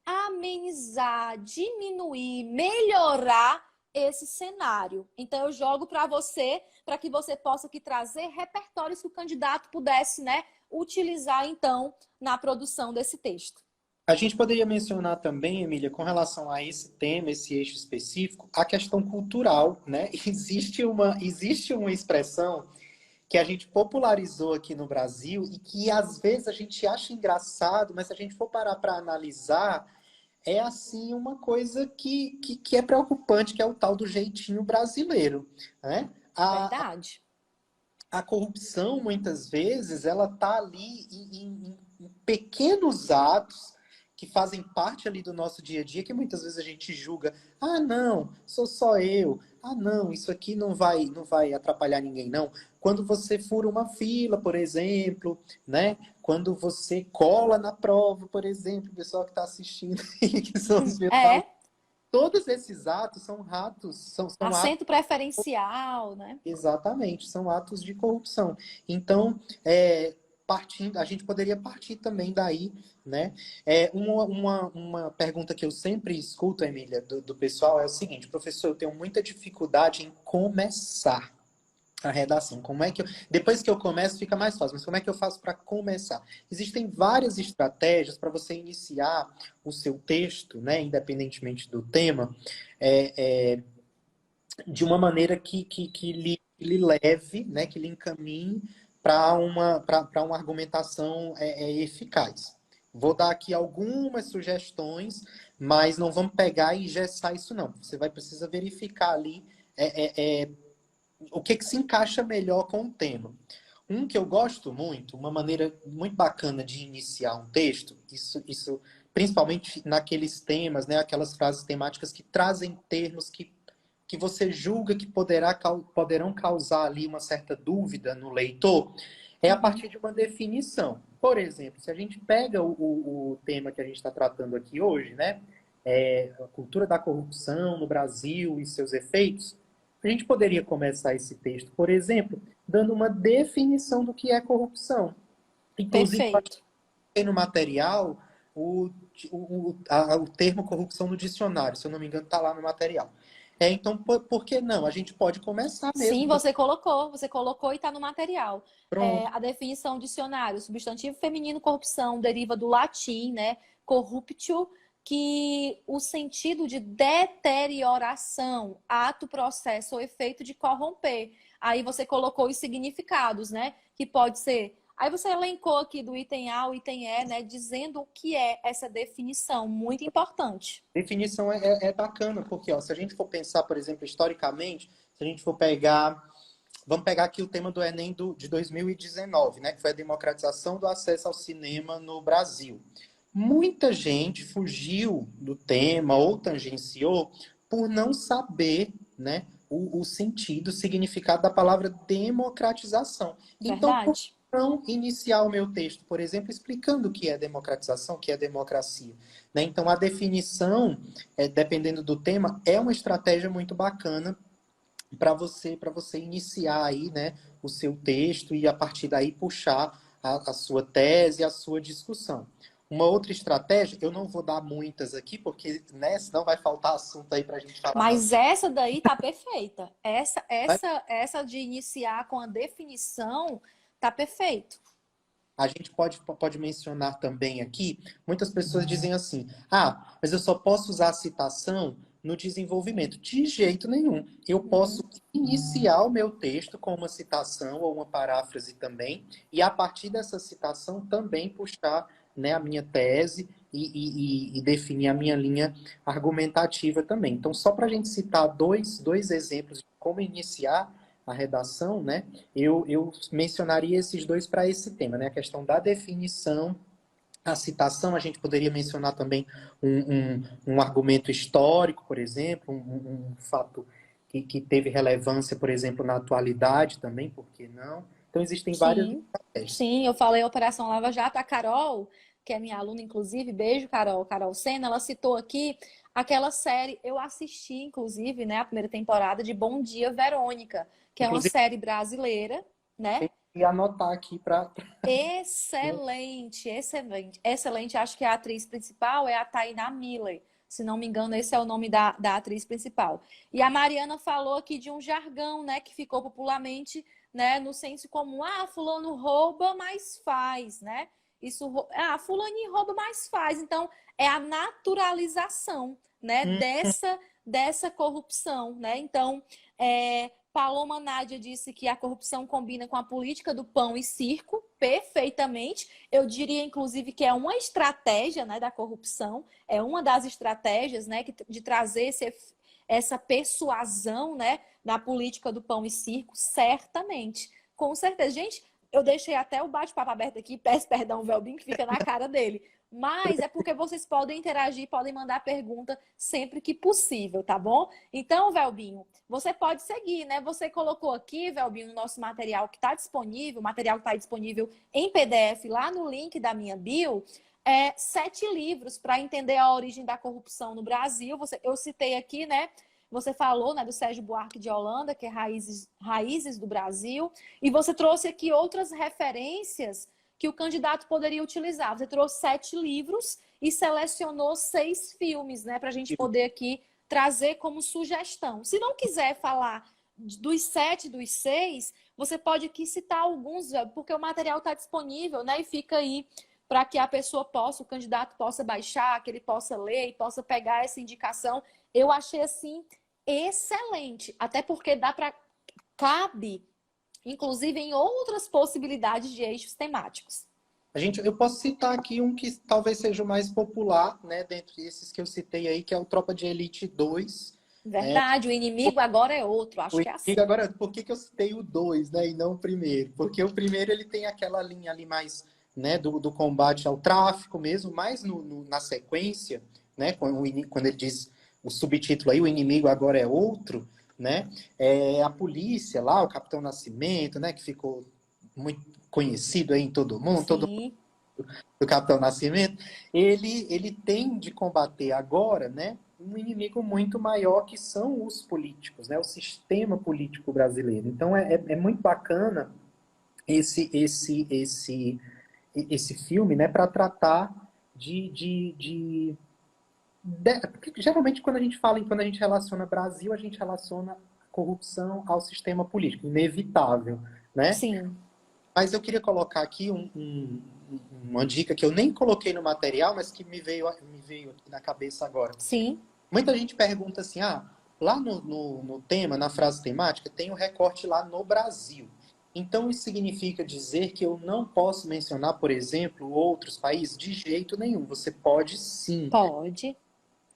amenizar, diminuir, melhorar esse cenário. Então eu jogo para você, para que você possa aqui trazer repertórios que o candidato pudesse, né, utilizar, então, na produção desse texto. A gente poderia mencionar também, Emília, com relação a esse tema, esse eixo específico, a questão cultural, né? Existe uma expressão que a gente popularizou aqui no Brasil e que às vezes a gente acha engraçado, mas se a gente for parar para analisar, é assim uma coisa que é preocupante, que é o tal do jeitinho brasileiro, né? Verdade. A corrupção, muitas vezes, ela está ali em pequenos atos que fazem parte ali do nosso dia a dia, que muitas vezes a gente julga, ah, não, sou só eu, ah, não, isso aqui não vai atrapalhar ninguém, não. Quando você fura uma fila, por exemplo, né? Quando você cola na prova, por exemplo, o pessoal que está assistindo, que são os meus alunos, É, todos esses atos são atos, são atos. assento preferencial, né? Exatamente, são atos de corrupção. Então, partindo, a gente poderia partir também daí, né? Uma pergunta que eu sempre escuto, Emília, do pessoal é o seguinte: professor, eu tenho muita dificuldade em começar a redação. Como é que depois que eu começo fica mais fácil, mas como é que eu faço para começar? Existem várias estratégias para você iniciar o seu texto, né? Independentemente do tema. De uma maneira que lhe leve, né, que lhe encaminhe para uma argumentação eficaz. Vou dar aqui algumas sugestões, mas não vamos pegar e engessar isso, não. Você vai precisar verificar ali o que se encaixa melhor com o tema. Um que eu gosto muito, uma maneira muito bacana de iniciar um texto, isso principalmente naqueles temas, né, aquelas frases temáticas que trazem termos que você julga que poderão causar ali uma certa dúvida no leitor, é a partir de uma definição. Por exemplo, se a gente pega o tema que a gente está tratando aqui hoje, né? A cultura da corrupção no Brasil e seus efeitos, a gente poderia começar esse texto, por exemplo, dando uma definição do que é corrupção. Inclusive, Perfeito. no material, o termo corrupção no dicionário, se eu não me engano, está lá no material. Então, por que não? A gente pode começar Sim, mesmo. você colocou e está no material. Pronto. A definição dicionário, substantivo feminino corrupção, deriva do latim, né? Corruptio, que o sentido de deterioração, ato, processo ou efeito de corromper. Aí você colocou os significados, né? Que pode ser. Aí você elencou aqui do item A ao item E, né? Dizendo o que é essa definição, muito importante. Definição é bacana, porque ó, se a gente for pensar, por exemplo, historicamente, se a gente for pegar. Vamos pegar aqui o tema do Enem de 2019, né? Que foi a democratização do acesso ao cinema no Brasil. Muita gente fugiu do tema ou tangenciou por não saber, né, o sentido, o significado da palavra democratização. Então, por que Verdade? não iniciar o meu texto, por exemplo, explicando o que é democratização, o que é democracia? Né? Então, a definição, dependendo do tema, é uma estratégia muito bacana para você iniciar aí, né, o seu texto e a partir daí puxar a sua tese, a sua discussão. Uma outra estratégia, eu não vou dar muitas aqui, porque, né, senão vai faltar assunto aí para a gente falar Mas bastante. essa daí tá perfeita. Essa, Mas essa, essa de iniciar com a definição tá perfeito. a gente pode mencionar também aqui, muitas pessoas dizem assim, ah, mas eu só posso usar a citação no desenvolvimento. De jeito nenhum. Eu posso iniciar o meu texto com uma citação ou uma paráfrase também, e a partir dessa citação também puxar, né, a minha tese e definir a minha linha argumentativa também. Então, só para a gente citar dois exemplos de como iniciar a redação, né, eu mencionaria esses dois para esse tema, né, a questão da definição, a citação. A gente poderia mencionar também um argumento histórico, por exemplo, um fato que teve relevância, por exemplo, na atualidade também, por que não? Então, existem várias Sim, estratégias. sim, eu falei Operação Lava Jato. A Carol, que é minha aluna, inclusive, beijo, Carol, Carol Sena, ela citou aqui aquela série, eu assisti, inclusive, né, a primeira temporada de Bom Dia, Verônica, que é uma Inclusive, série brasileira, né? tem que anotar aqui para... Excelente, excelente, excelente. Acho que a atriz principal é a Taina Miller. Se não me engano, esse é o nome da atriz principal. E a Mariana falou aqui de um jargão, né, que ficou popularmente, né, no senso comum. Ah, fulano rouba, mas faz, né? Fulaninho rouba, mas faz. Então, é a naturalização, né, dessa corrupção, né? Então, Paloma Nádia disse que a corrupção combina com a política do pão e circo perfeitamente. Eu diria, inclusive, que é uma estratégia, né, da corrupção, é uma das estratégias, né, de trazer essa persuasão, né, na política do pão e circo, certamente. Com certeza. Gente, eu deixei até o bate-papo aberto aqui, peço perdão, Velbin, que fica na cara dele. Mas é porque vocês podem interagir, podem mandar pergunta sempre que possível, tá bom? Então, Velbinho, você pode seguir, né? Você colocou aqui, Velbinho, o nosso material que está disponível, o material que está disponível em PDF lá no link da minha bio, 7 livros para entender a origem da corrupção no Brasil. Eu citei aqui, né? Você falou, né, do Sérgio Buarque de Holanda, que é Raízes do Brasil, e você trouxe aqui outras referências que o candidato poderia utilizar. Você trouxe 7 livros e selecionou 6 filmes, né, para a gente poder aqui trazer como sugestão. Se não quiser falar dos 7, dos 6, você pode aqui citar alguns, porque o material está disponível, né, e fica aí para que a pessoa possa, o candidato possa baixar, que ele possa ler e possa pegar essa indicação. Eu achei, assim, excelente, até porque cabe, inclusive, em outras possibilidades de eixos temáticos. Eu posso citar aqui um que talvez seja o mais popular, né, dentre esses que eu citei aí, que é o Tropa de Elite 2. Verdade, o inimigo agora é outro, acho que é assim. Agora, por que eu citei o 2, né, e não o primeiro? Porque o primeiro ele tem aquela linha ali mais, né, do combate ao tráfico mesmo, mais na sequência, né, quando ele diz o subtítulo aí, o inimigo agora é outro, né, a polícia lá, o Capitão Nascimento, né, que ficou muito conhecido aí em todo mundo, do Capitão Nascimento, ele tem de combater agora, né, um inimigo muito maior que são os políticos, né, o sistema político brasileiro. Então é muito bacana esse filme, né, para tratar porque geralmente quando a gente fala, quando a gente relaciona Brasil, a gente relaciona corrupção ao sistema político, inevitável, né? Sim. Mas eu queria colocar aqui uma dica que eu nem coloquei no material, mas que me veio aqui na cabeça agora. Sim. Muita gente pergunta assim, lá no tema, na frase temática, tem um recorte lá no Brasil. Então isso significa dizer que eu não posso mencionar, por exemplo, outros países? De jeito nenhum. Você pode sim. Pode.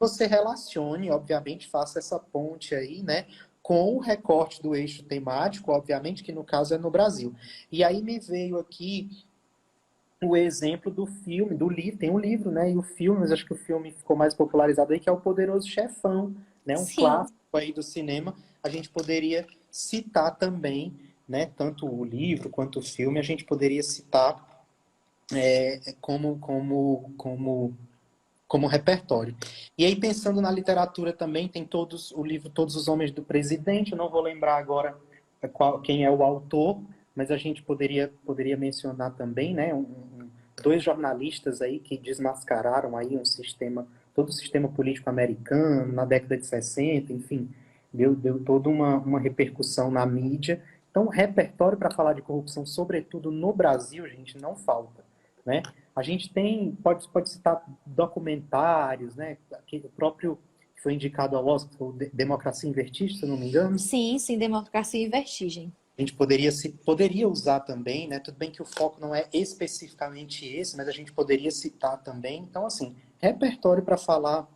Você relacione, obviamente, faça essa ponte aí, né, com o recorte do eixo temático, obviamente, que no caso é no Brasil. E aí me veio aqui o exemplo do filme, do livro, tem um livro, né, e o filme, mas acho que o filme ficou mais popularizado aí, que é O Poderoso Chefão, né, um Sim. clássico aí do cinema. A gente poderia citar também, né, tanto o livro quanto o filme, a gente poderia citar como repertório. E aí, pensando na literatura também, tem o livro Todos os Homens do Presidente, eu não vou lembrar agora quem é o autor, mas a gente poderia mencionar também, né, 2 jornalistas aí que desmascararam aí todo o sistema político americano na década de 60, enfim, deu toda uma repercussão na mídia. Então, repertório para falar de corrupção, sobretudo no Brasil, gente, não falta, né? A gente pode citar documentários, né? O próprio que foi indicado ao Oscar, o Democracia em Vertigem, se eu não me engano. Sim, Democracia e Vertigem. A gente poderia usar também, né? Tudo bem que o foco não é especificamente esse, mas a gente poderia citar também. Então, assim, repertório para falar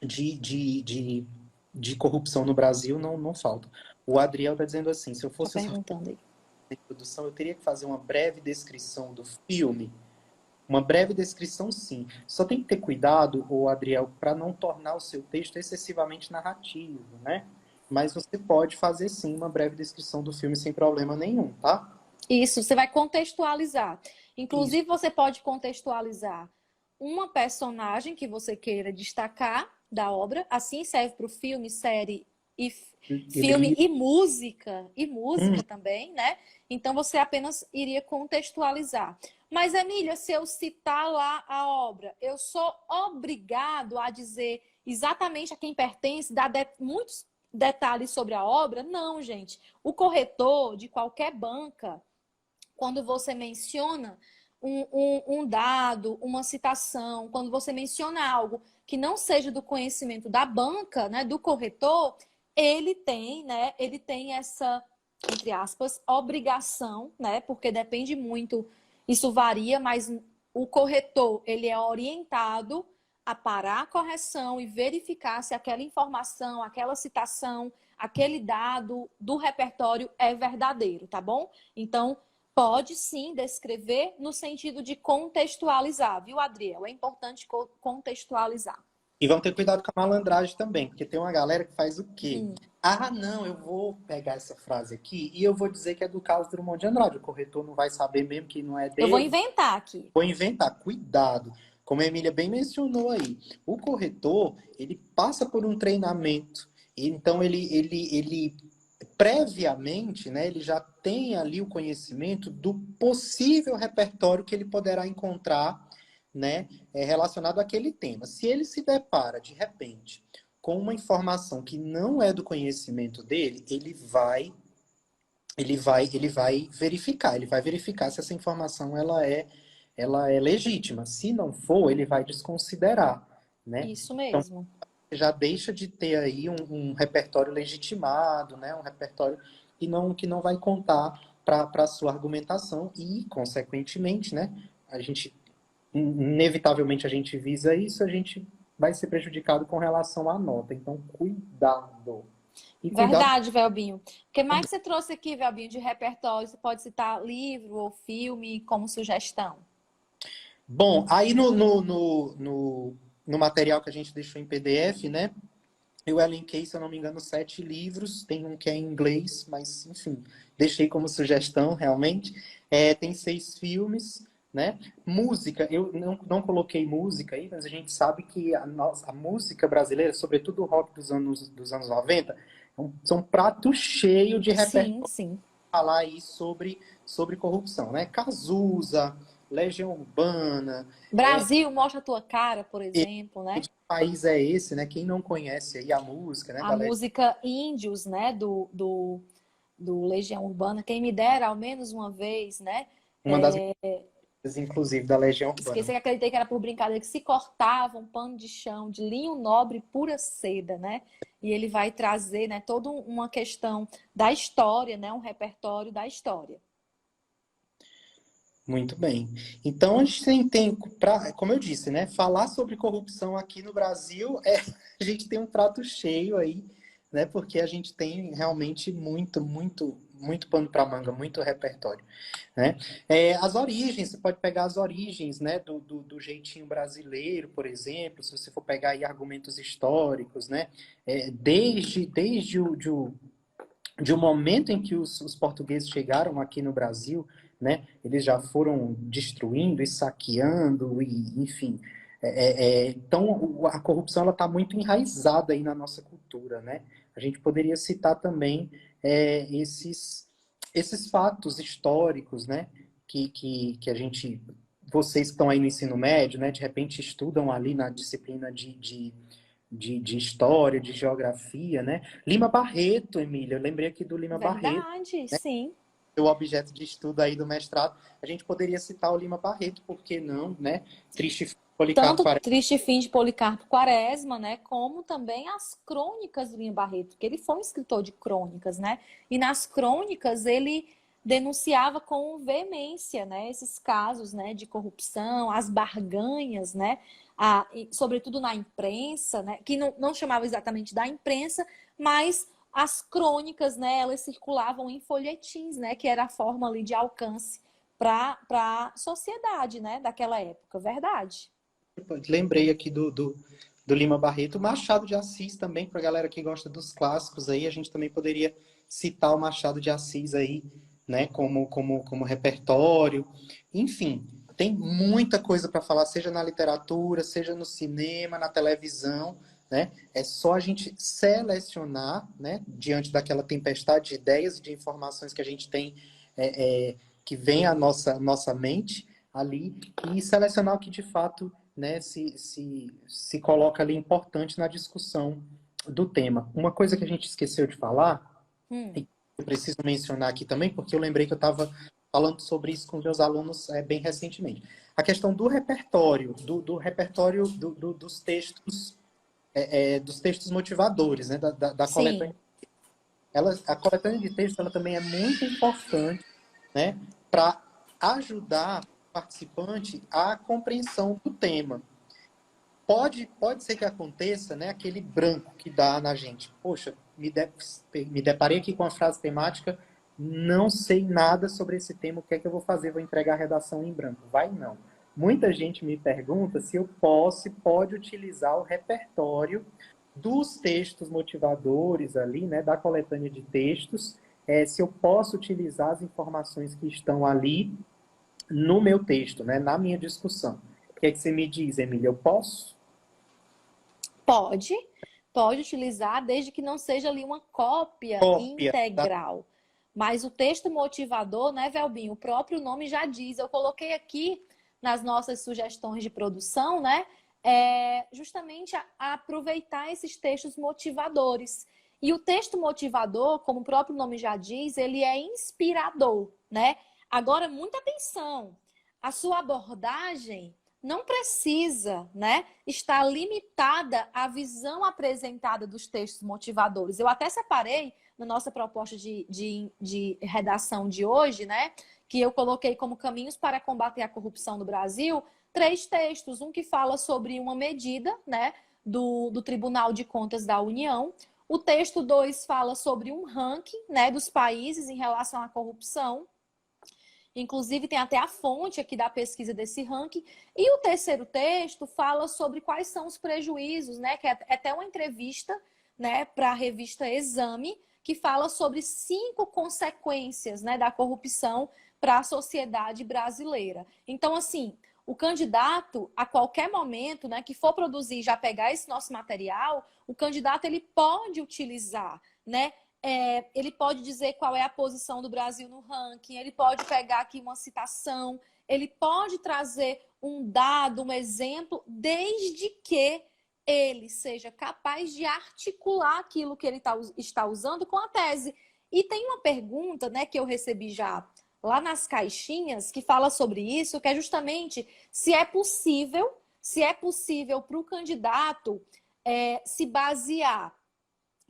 de corrupção no Brasil não falta. O Adriel está dizendo assim, se eu fosse perguntando aí. Produção, eu teria que fazer uma breve descrição do filme. Uma breve descrição, sim. Só tem que ter cuidado, Adriel, para não tornar o seu texto excessivamente narrativo, né? Mas você pode fazer, sim, uma breve descrição do filme sem problema nenhum, tá? Isso, você vai contextualizar. Inclusive, você pode contextualizar uma personagem que você queira destacar da obra. Assim serve para o filme, série e música. E música também, né? Então, você apenas iria contextualizar. Mas, Emília, se eu citar lá a obra, eu sou obrigado a dizer exatamente a quem pertence, dar muitos detalhes sobre a obra? Não, gente. O corretor de qualquer banca, quando você menciona um dado, uma citação, quando você menciona algo que não seja do conhecimento da banca, né, do corretor, ele tem essa, entre aspas, obrigação, né, porque depende muito, isso varia, mas o corretor, ele é orientado a parar a correção e verificar se aquela informação, aquela citação, aquele dado do repertório é verdadeiro, tá bom? Então, Pode sim descrever no sentido de contextualizar, viu, Adriel? É importante contextualizar. E vamos ter cuidado com a malandragem também, porque tem uma galera que faz o quê? Hum. Ah, não, eu vou pegar essa frase aqui e eu vou dizer que é do Carlos Drummond de Andrade. O corretor não vai saber mesmo que não é Eu vou dele. inventar aqui. Vou inventar, cuidado. Como a Emília bem mencionou aí, o corretor, ele passa por um treinamento. Então, ele previamente, né, ele já tem ali o conhecimento do possível repertório que ele poderá encontrar, né, relacionado àquele tema. Se ele se depara, de repente, com uma informação que não é do conhecimento dele, ele vai verificar se essa informação ela é legítima. Se não for, ele vai desconsiderar, né? Isso Então, mesmo. já deixa de ter aí um repertório legitimado, né? Um repertório que não vai contar para a sua argumentação e, consequentemente, né? A gente, inevitavelmente, a gente visa isso, a gente vai ser prejudicado com relação à nota. Então, cuidado. E cuidado. Verdade, Velbinho. O que mais que você trouxe aqui, Velbinho, de repertório? Você pode citar livro ou filme como sugestão? Bom, aí no material que a gente deixou em PDF, né? Eu elenquei, se eu não me engano, 7 livros. Tem um que é em inglês, mas, enfim, deixei como sugestão, realmente. Tem 6 filmes, né? Música, eu não coloquei música aí, mas a gente sabe que a música brasileira, sobretudo o rock dos anos 90, são pratos cheios de repertório Sim, sim. falar aí sobre corrupção, né? Cazuza, Legião Urbana, Brasil, mostra a tua cara, por exemplo, né? que país é esse, né? Quem não conhece aí a música, né? A música Índios, né? Do Legião Urbana. Quem me dera, ao menos uma vez, né? Uma das músicas, inclusive, da Legião Esqueci Urbana. que acreditei que era por brincadeira, que se cortava um pano de chão de linho nobre pura seda, né? E ele vai trazer, né, toda uma questão da história, né? Um repertório da história. Muito bem. Então, a gente tem para, como eu disse, né? Falar sobre corrupção aqui no Brasil, a gente tem um prato cheio aí, né? Porque a gente tem realmente muito pano para manga, muito repertório, né? As origens, você pode pegar as origens, né? Do jeitinho brasileiro, por exemplo, se você for pegar aí argumentos históricos, né? Desde de um momento em que os portugueses chegaram aqui no Brasil, né, eles já foram destruindo e saqueando, e, enfim. Então, a corrupção ela está muito enraizada aí na nossa cultura, né? A gente poderia citar também esses fatos históricos, né, que a gente, vocês que estão aí no ensino médio, né, de repente estudam ali na disciplina de história, de geografia, né? Lima Barreto, Emília, eu lembrei aqui do Lima Barreto, Verdade, sim. o objeto de estudo aí do mestrado. A gente poderia citar o Lima Barreto, por que não, né? Triste Policarpo Tanto Quaresma. Triste Fim de Policarpo Quaresma, né, como também as crônicas do Lima Barreto, que ele foi um escritor de crônicas, né? E nas crônicas ele denunciava com veemência, né, esses casos, né, de corrupção, as barganhas, né, sobretudo na imprensa, né, que não chamava exatamente da imprensa, mas as crônicas, né, elas circulavam em folhetins, né, que era a forma ali de alcance para a sociedade, né, daquela época, verdade? Lembrei aqui do Lima Barreto. Machado de Assis também, para a galera que gosta dos clássicos aí, a gente também poderia citar o Machado de Assis aí, né, como repertório. Enfim, tem muita coisa para falar, seja na literatura, seja no cinema, na televisão, né? É só a gente selecionar, né, diante daquela tempestade de ideias e de informações que a gente tem, que vem à nossa mente ali, e selecionar o que de fato, né, se coloca ali importante na discussão do tema. Uma coisa que a gente esqueceu de falar, Hum. e eu preciso mencionar aqui também, porque eu lembrei que eu estava falando sobre isso com meus alunos bem recentemente. A questão do repertório, do repertório dos textos motivadores, né, da coletânea. Sim, A coletânea de textos ela também é muito importante, né, para ajudar o participante à compreensão do tema. Pode ser que aconteça, né, aquele branco que dá na gente. Poxa, me deparei aqui com a frase temática, não sei nada sobre esse tema, o que é que eu vou fazer? Vou entregar a redação em branco. Vai não. Muita gente me pergunta se eu posso e pode utilizar o repertório dos textos motivadores ali, né, da coletânea de textos, se eu posso utilizar as informações que estão ali no meu texto, né, na minha discussão. O que é que você me diz, Emília? Eu posso? Pode, pode utilizar, desde que não seja ali uma cópia Cópia da... integral. Mas o texto motivador, né, Velbinho? O próprio nome já diz. Eu coloquei aqui nas nossas sugestões de produção, né? Justamente a aproveitar esses textos motivadores. E o texto motivador, como o próprio nome já diz, ele é inspirador, né? Agora, muita atenção. A sua abordagem não precisa, né, estar limitada à visão apresentada dos textos motivadores. Eu até separei na nossa proposta de redação de hoje, né, que eu coloquei como caminhos para combater a corrupção no Brasil, 3 textos. Um que fala sobre uma medida, né, do Tribunal de Contas da União. O texto 2 fala sobre um ranking, né, dos países em relação à corrupção. Inclusive, tem até a fonte aqui da pesquisa desse ranking. E o terceiro texto fala sobre quais são os prejuízos, né? Que é até uma entrevista, né, para a revista Exame, que fala sobre 5 consequências, né, da corrupção para a sociedade brasileira. Então, assim, o candidato, a qualquer momento, né, que for produzir, já pegar esse nosso material, o candidato ele pode utilizar, né? Ele pode dizer qual é a posição do Brasil no ranking, ele pode pegar aqui uma citação, ele pode trazer um dado, um exemplo, desde que ele seja capaz de articular aquilo que ele está usando com a tese. E tem uma pergunta, né, que eu recebi já lá nas caixinhas, que fala sobre isso, que é justamente se é possível para o candidato se basear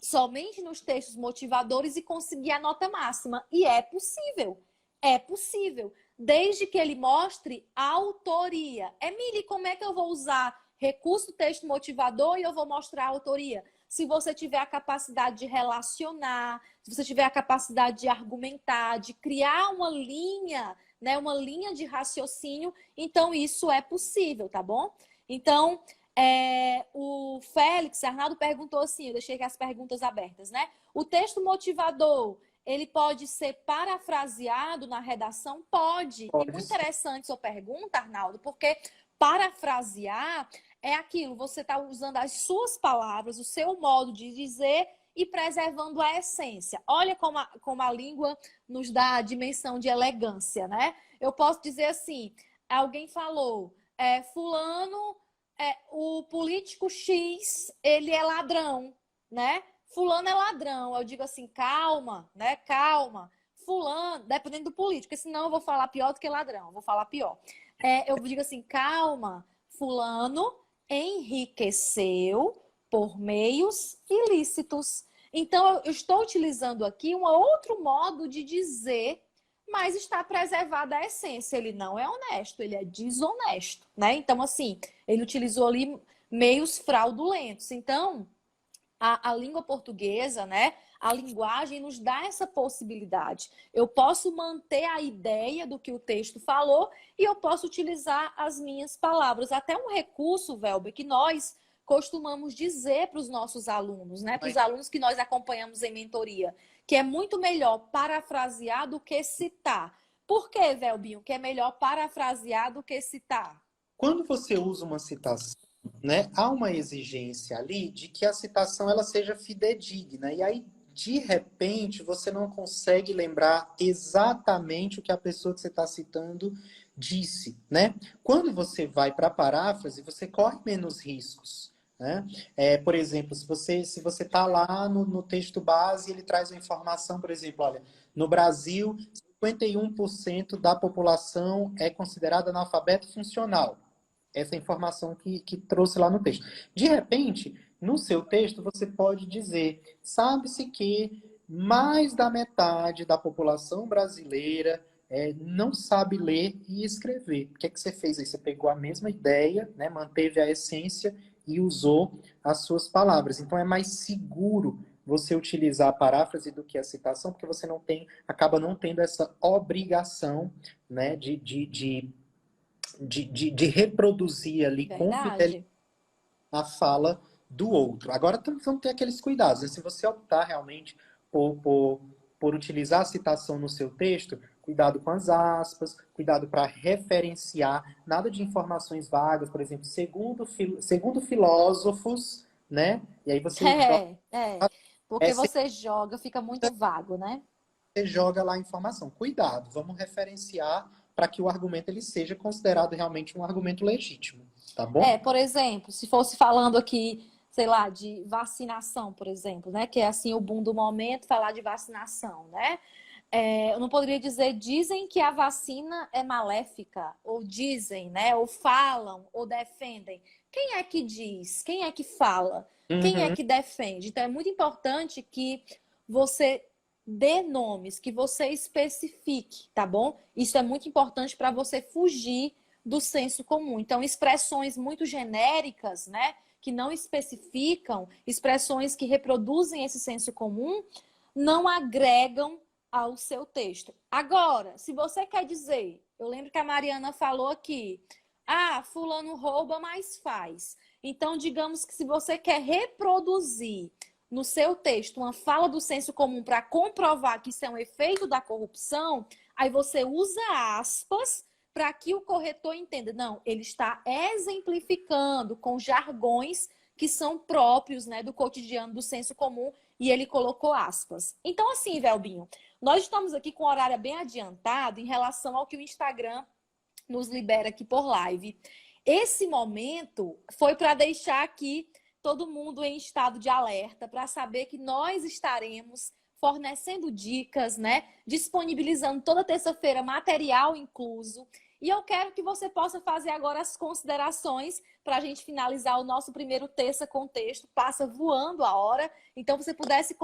somente nos textos motivadores e conseguir a nota máxima. E é possível, desde que ele mostre a autoria. Emily, como é que eu vou usar recurso do texto motivador e eu vou mostrar a autoria? Se você tiver a capacidade de relacionar, se você tiver a capacidade de argumentar, de criar uma linha, né, uma linha de raciocínio, então isso é possível, tá bom? Então, o Félix Arnaldo perguntou assim, eu deixei aqui as perguntas abertas, né? O texto motivador, ele pode ser parafraseado na redação? Pode. E muito interessante sua pergunta, Arnaldo, porque parafrasear é aquilo, você está usando as suas palavras, o seu modo de dizer e preservando a essência. Olha como a língua nos dá a dimensão de elegância, né? Eu posso dizer assim, alguém falou, fulano... o político X, ele é ladrão, né? Fulano é ladrão. Eu digo assim, calma, né? Calma. Fulano, dependendo do político, porque senão eu vou falar pior do que ladrão, eu vou falar pior. Eu digo assim, calma, fulano enriqueceu por meios ilícitos. Então, eu estou utilizando aqui um outro modo de dizer, mas está preservada a essência. Ele não é honesto, ele é desonesto, né? Então, assim, ele utilizou ali meios fraudulentos. Então, a língua portuguesa, né? A linguagem nos dá essa possibilidade. Eu posso manter a ideia do que o texto falou e eu posso utilizar as minhas palavras. Até um recurso, Velber, que nós costumamos dizer para os nossos alunos, né? Para os alunos que nós acompanhamos em mentoria, que é muito melhor parafrasear do que citar. Por que, Velbinho, que é melhor parafrasear do que citar? Quando você usa uma citação, né, há uma exigência ali de que a citação ela seja fidedigna. E aí, de repente, você não consegue lembrar exatamente o que a pessoa que você está citando disse, né? Quando você vai para a paráfrase, você corre menos riscos. Né? Por exemplo, se você está lá no texto base, ele traz uma informação, por exemplo, olha, no Brasil, 51% da população é considerada analfabeto funcional. Essa informação que trouxe lá no texto. De repente, no seu texto, você pode dizer, sabe-se que mais da metade da população brasileira não sabe ler e escrever. O que é que você fez aí? Você pegou a mesma ideia, né, manteve a essência e usou as suas palavras. Então, é mais seguro você utilizar a paráfrase do que a citação, porque você não tem, acaba não tendo essa obrigação, né, de reproduzir ali com fidelidade Verdade. a fala do outro. Agora vamos ter aqueles cuidados, né? Se você optar realmente por, por, por utilizar a citação no seu texto, cuidado com as aspas, cuidado para referenciar, nada de informações vagas, por exemplo, segundo filósofos, né? E aí Porque essa você joga, fica muito vago, né? você joga lá a informação. Cuidado, vamos referenciar para que o argumento ele seja considerado realmente um argumento legítimo, tá bom? Por exemplo, se fosse falando aqui, sei lá, de vacinação, por exemplo, né? Que é assim o boom do momento, falar de vacinação, né? Eu não poderia dizer, dizem que a vacina é maléfica, ou dizem, né? Ou falam, ou defendem. Quem é que diz? Quem é que fala? Quem é Uhum. que defende? Então é muito importante que você dê nomes, que você especifique, tá bom? Isso é muito importante para você fugir do senso comum. Então, expressões muito genéricas, né? Que não especificam, expressões que reproduzem esse senso comum, não agregam ao seu texto. Agora, se você quer dizer, eu lembro que a Mariana falou aqui, fulano rouba, mas faz. Então, digamos que se você quer reproduzir no seu texto uma fala do senso comum para comprovar que isso é um efeito da corrupção, aí você usa aspas para que o corretor entenda. Não, ele está exemplificando com jargões que são próprios, né, do cotidiano, do senso comum, e ele colocou aspas. Então, assim, Velbinho, nós estamos aqui com o horário bem adiantado em relação ao que o Instagram nos libera aqui por live. Esse momento foi para deixar aqui todo mundo em estado de alerta, para saber que nós estaremos fornecendo dicas, né? Disponibilizando toda terça-feira material incluso. E eu quero que você possa fazer agora as considerações para a gente finalizar o nosso primeiro Terça com Texto. Passa voando a hora. Então, você pudesse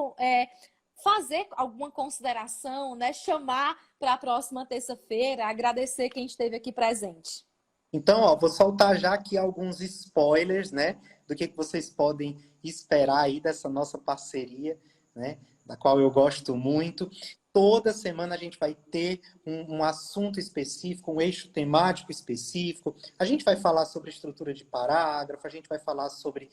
fazer alguma consideração, né? Chamar para a próxima terça-feira, agradecer quem esteve aqui presente. Então, ó, vou soltar já aqui alguns spoilers, né, do que vocês podem esperar aí dessa nossa parceria, né, da qual eu gosto muito. Toda semana a gente vai ter um assunto específico, um eixo temático específico. A gente vai falar sobre estrutura de parágrafo, a gente vai falar sobre,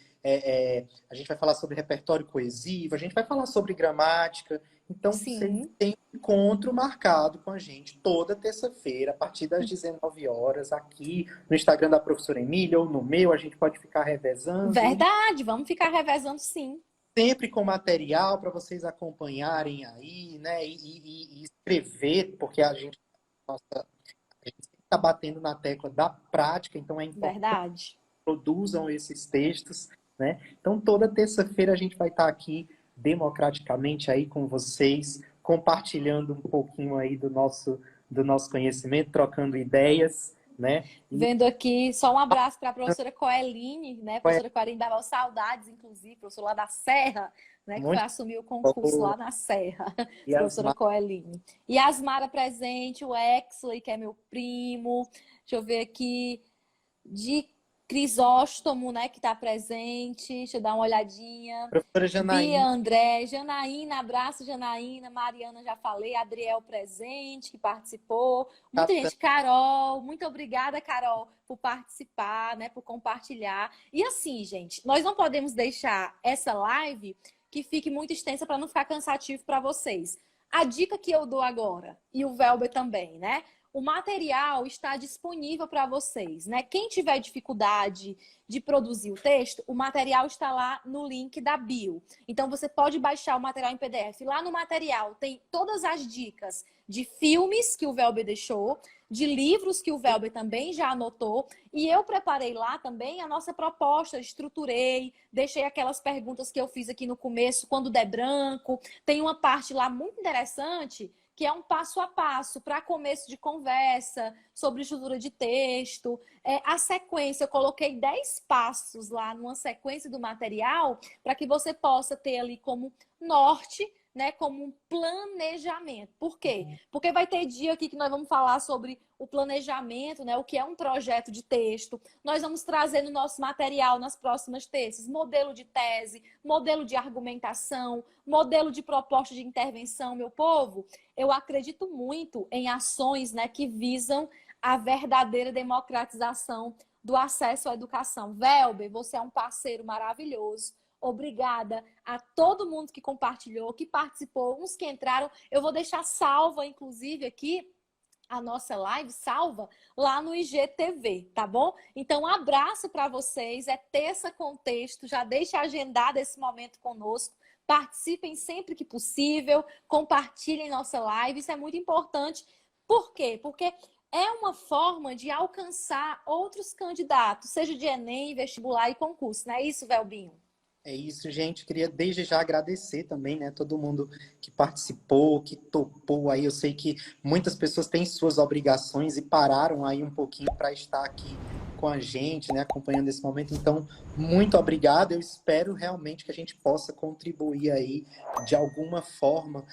a gente vai falar sobre repertório coesivo, a gente vai falar sobre gramática. Então, você Sim. tem um encontro marcado com a gente toda terça-feira, a partir das 19 horas, aqui no Instagram da professora Emília ou no meu, a gente pode ficar revezando. Verdade, vamos ficar revezando sim. Sempre com material para vocês acompanharem aí, né? E escrever, porque a gente está batendo na tecla da prática, então é importante Verdade. que produzam esses textos, né? Então toda terça-feira a gente vai estar aqui democraticamente aí com vocês, compartilhando um pouquinho aí do nosso conhecimento, trocando ideias, né? E Vendo aqui, só um abraço para a professora Coeline, né? A professora Coeline dava saudades, inclusive, professora lá da Serra, né? Que foi muito assumir o concurso lá boa. na Serra, E as professora Coeline. E a Asmara presente, o Exley, que é meu primo. Deixa eu ver aqui. De Crisóstomo, né, que está presente. Deixa eu dar uma olhadinha. professora Bia, Janaína, André, Janaína, abraço, Janaína, Mariana, já falei, Adriel presente, que participou, muita gente, Carol, muito obrigada, Carol, por participar, né, por compartilhar. E assim, gente, nós não podemos deixar essa live que fique muito extensa para não ficar cansativo para vocês. A dica que eu dou agora, e o Velber também, né? O material está disponível para vocês, né? Quem tiver dificuldade de produzir o texto, o material está lá no link da bio. Então, você pode baixar o material em PDF. Lá no material tem todas as dicas de filmes que o Velber deixou, de livros que o Velber também já anotou. E eu preparei lá também a nossa proposta, estruturei, deixei aquelas perguntas que eu fiz aqui no começo, quando der branco. Tem uma parte lá muito interessante que é um passo a passo para começo de conversa, sobre estrutura de texto. A sequência, eu coloquei 10 passos lá numa sequência do material para que você possa ter ali como norte, né, como um planejamento. Por quê? Porque vai ter dia aqui que nós vamos falar sobre o planejamento, né, o que é um projeto de texto. Nós vamos trazer no nosso material nas próximas terças modelo de tese, modelo de argumentação, modelo de proposta de intervenção, meu povo. Eu acredito muito em ações, né, que visam a verdadeira democratização do acesso à educação. Velber, você é um parceiro maravilhoso. Obrigada a todo mundo que compartilhou, que participou, uns que entraram. Eu vou deixar salva, inclusive, aqui a nossa live salva lá no IGTV, tá bom? Então, um abraço para vocês. É terça com texto. Já deixe agendado esse momento conosco. Participem sempre que possível. Compartilhem nossa live. Isso é muito importante. Por quê? Porque é uma forma de alcançar outros candidatos, seja de Enem, vestibular e concurso. Não é isso, Velbinho? É isso, gente. Queria desde já agradecer também, né? Todo mundo que participou, que topou aí. Eu sei que muitas pessoas têm suas obrigações e pararam aí um pouquinho para estar aqui com a gente, né? Acompanhando esse momento. Então, muito obrigado. Eu espero realmente que a gente possa contribuir aí de alguma forma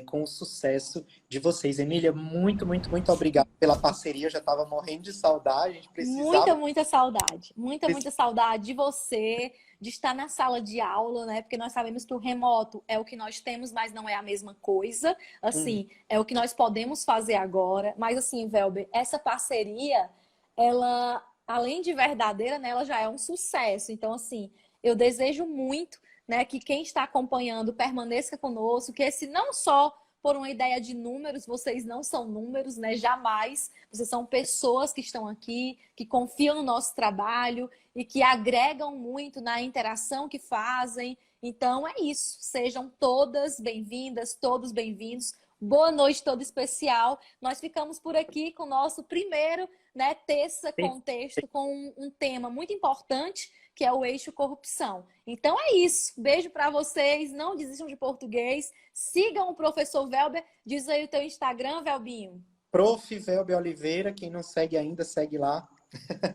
com o sucesso de vocês. Emília, muito, muito, muito obrigado pela parceria. Eu já estava morrendo de saudade. A gente Muita, precisava. muita saudade. Muita, muita saudade de você, de estar na sala de aula, né? Porque nós sabemos que o remoto é o que nós temos, mas não é a mesma coisa. Assim, é o que nós podemos fazer agora. Mas assim, Velber, essa parceria, ela, além de verdadeira, né, ela já é um sucesso. Então, assim, eu desejo muito, né, que quem está acompanhando permaneça conosco, que esse não só por uma ideia de números, vocês não são números, né? Jamais. Vocês são pessoas que estão aqui, que confiam no nosso trabalho e que agregam muito na interação que fazem. Então é isso. Sejam todas bem-vindas, todos bem-vindos. Boa noite, todo especial. Nós ficamos por aqui com o nosso primeiro, né, terça contexto, com um tema muito importante, que é o eixo corrupção. Então é isso. Beijo para vocês. Não desistam de português. Sigam o professor Velber. Diz aí o teu Instagram, Velbinho. Prof. Velber Oliveira. Quem não segue ainda, segue lá.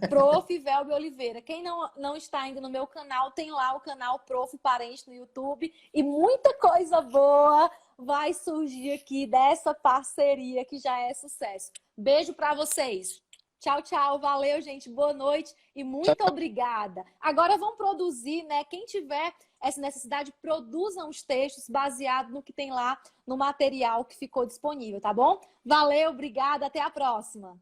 Prof. Velber Oliveira. Quem não está ainda no meu canal, tem lá o canal Prof. Parente no YouTube. E muita coisa boa vai surgir aqui dessa parceria que já é sucesso. Beijo para vocês. Tchau, tchau. Valeu, gente. Boa noite e muito obrigada. Agora vamos produzir, né? Quem tiver essa necessidade, produzam os textos baseados no que tem lá no material que ficou disponível, tá bom? Valeu, obrigada. Até a próxima.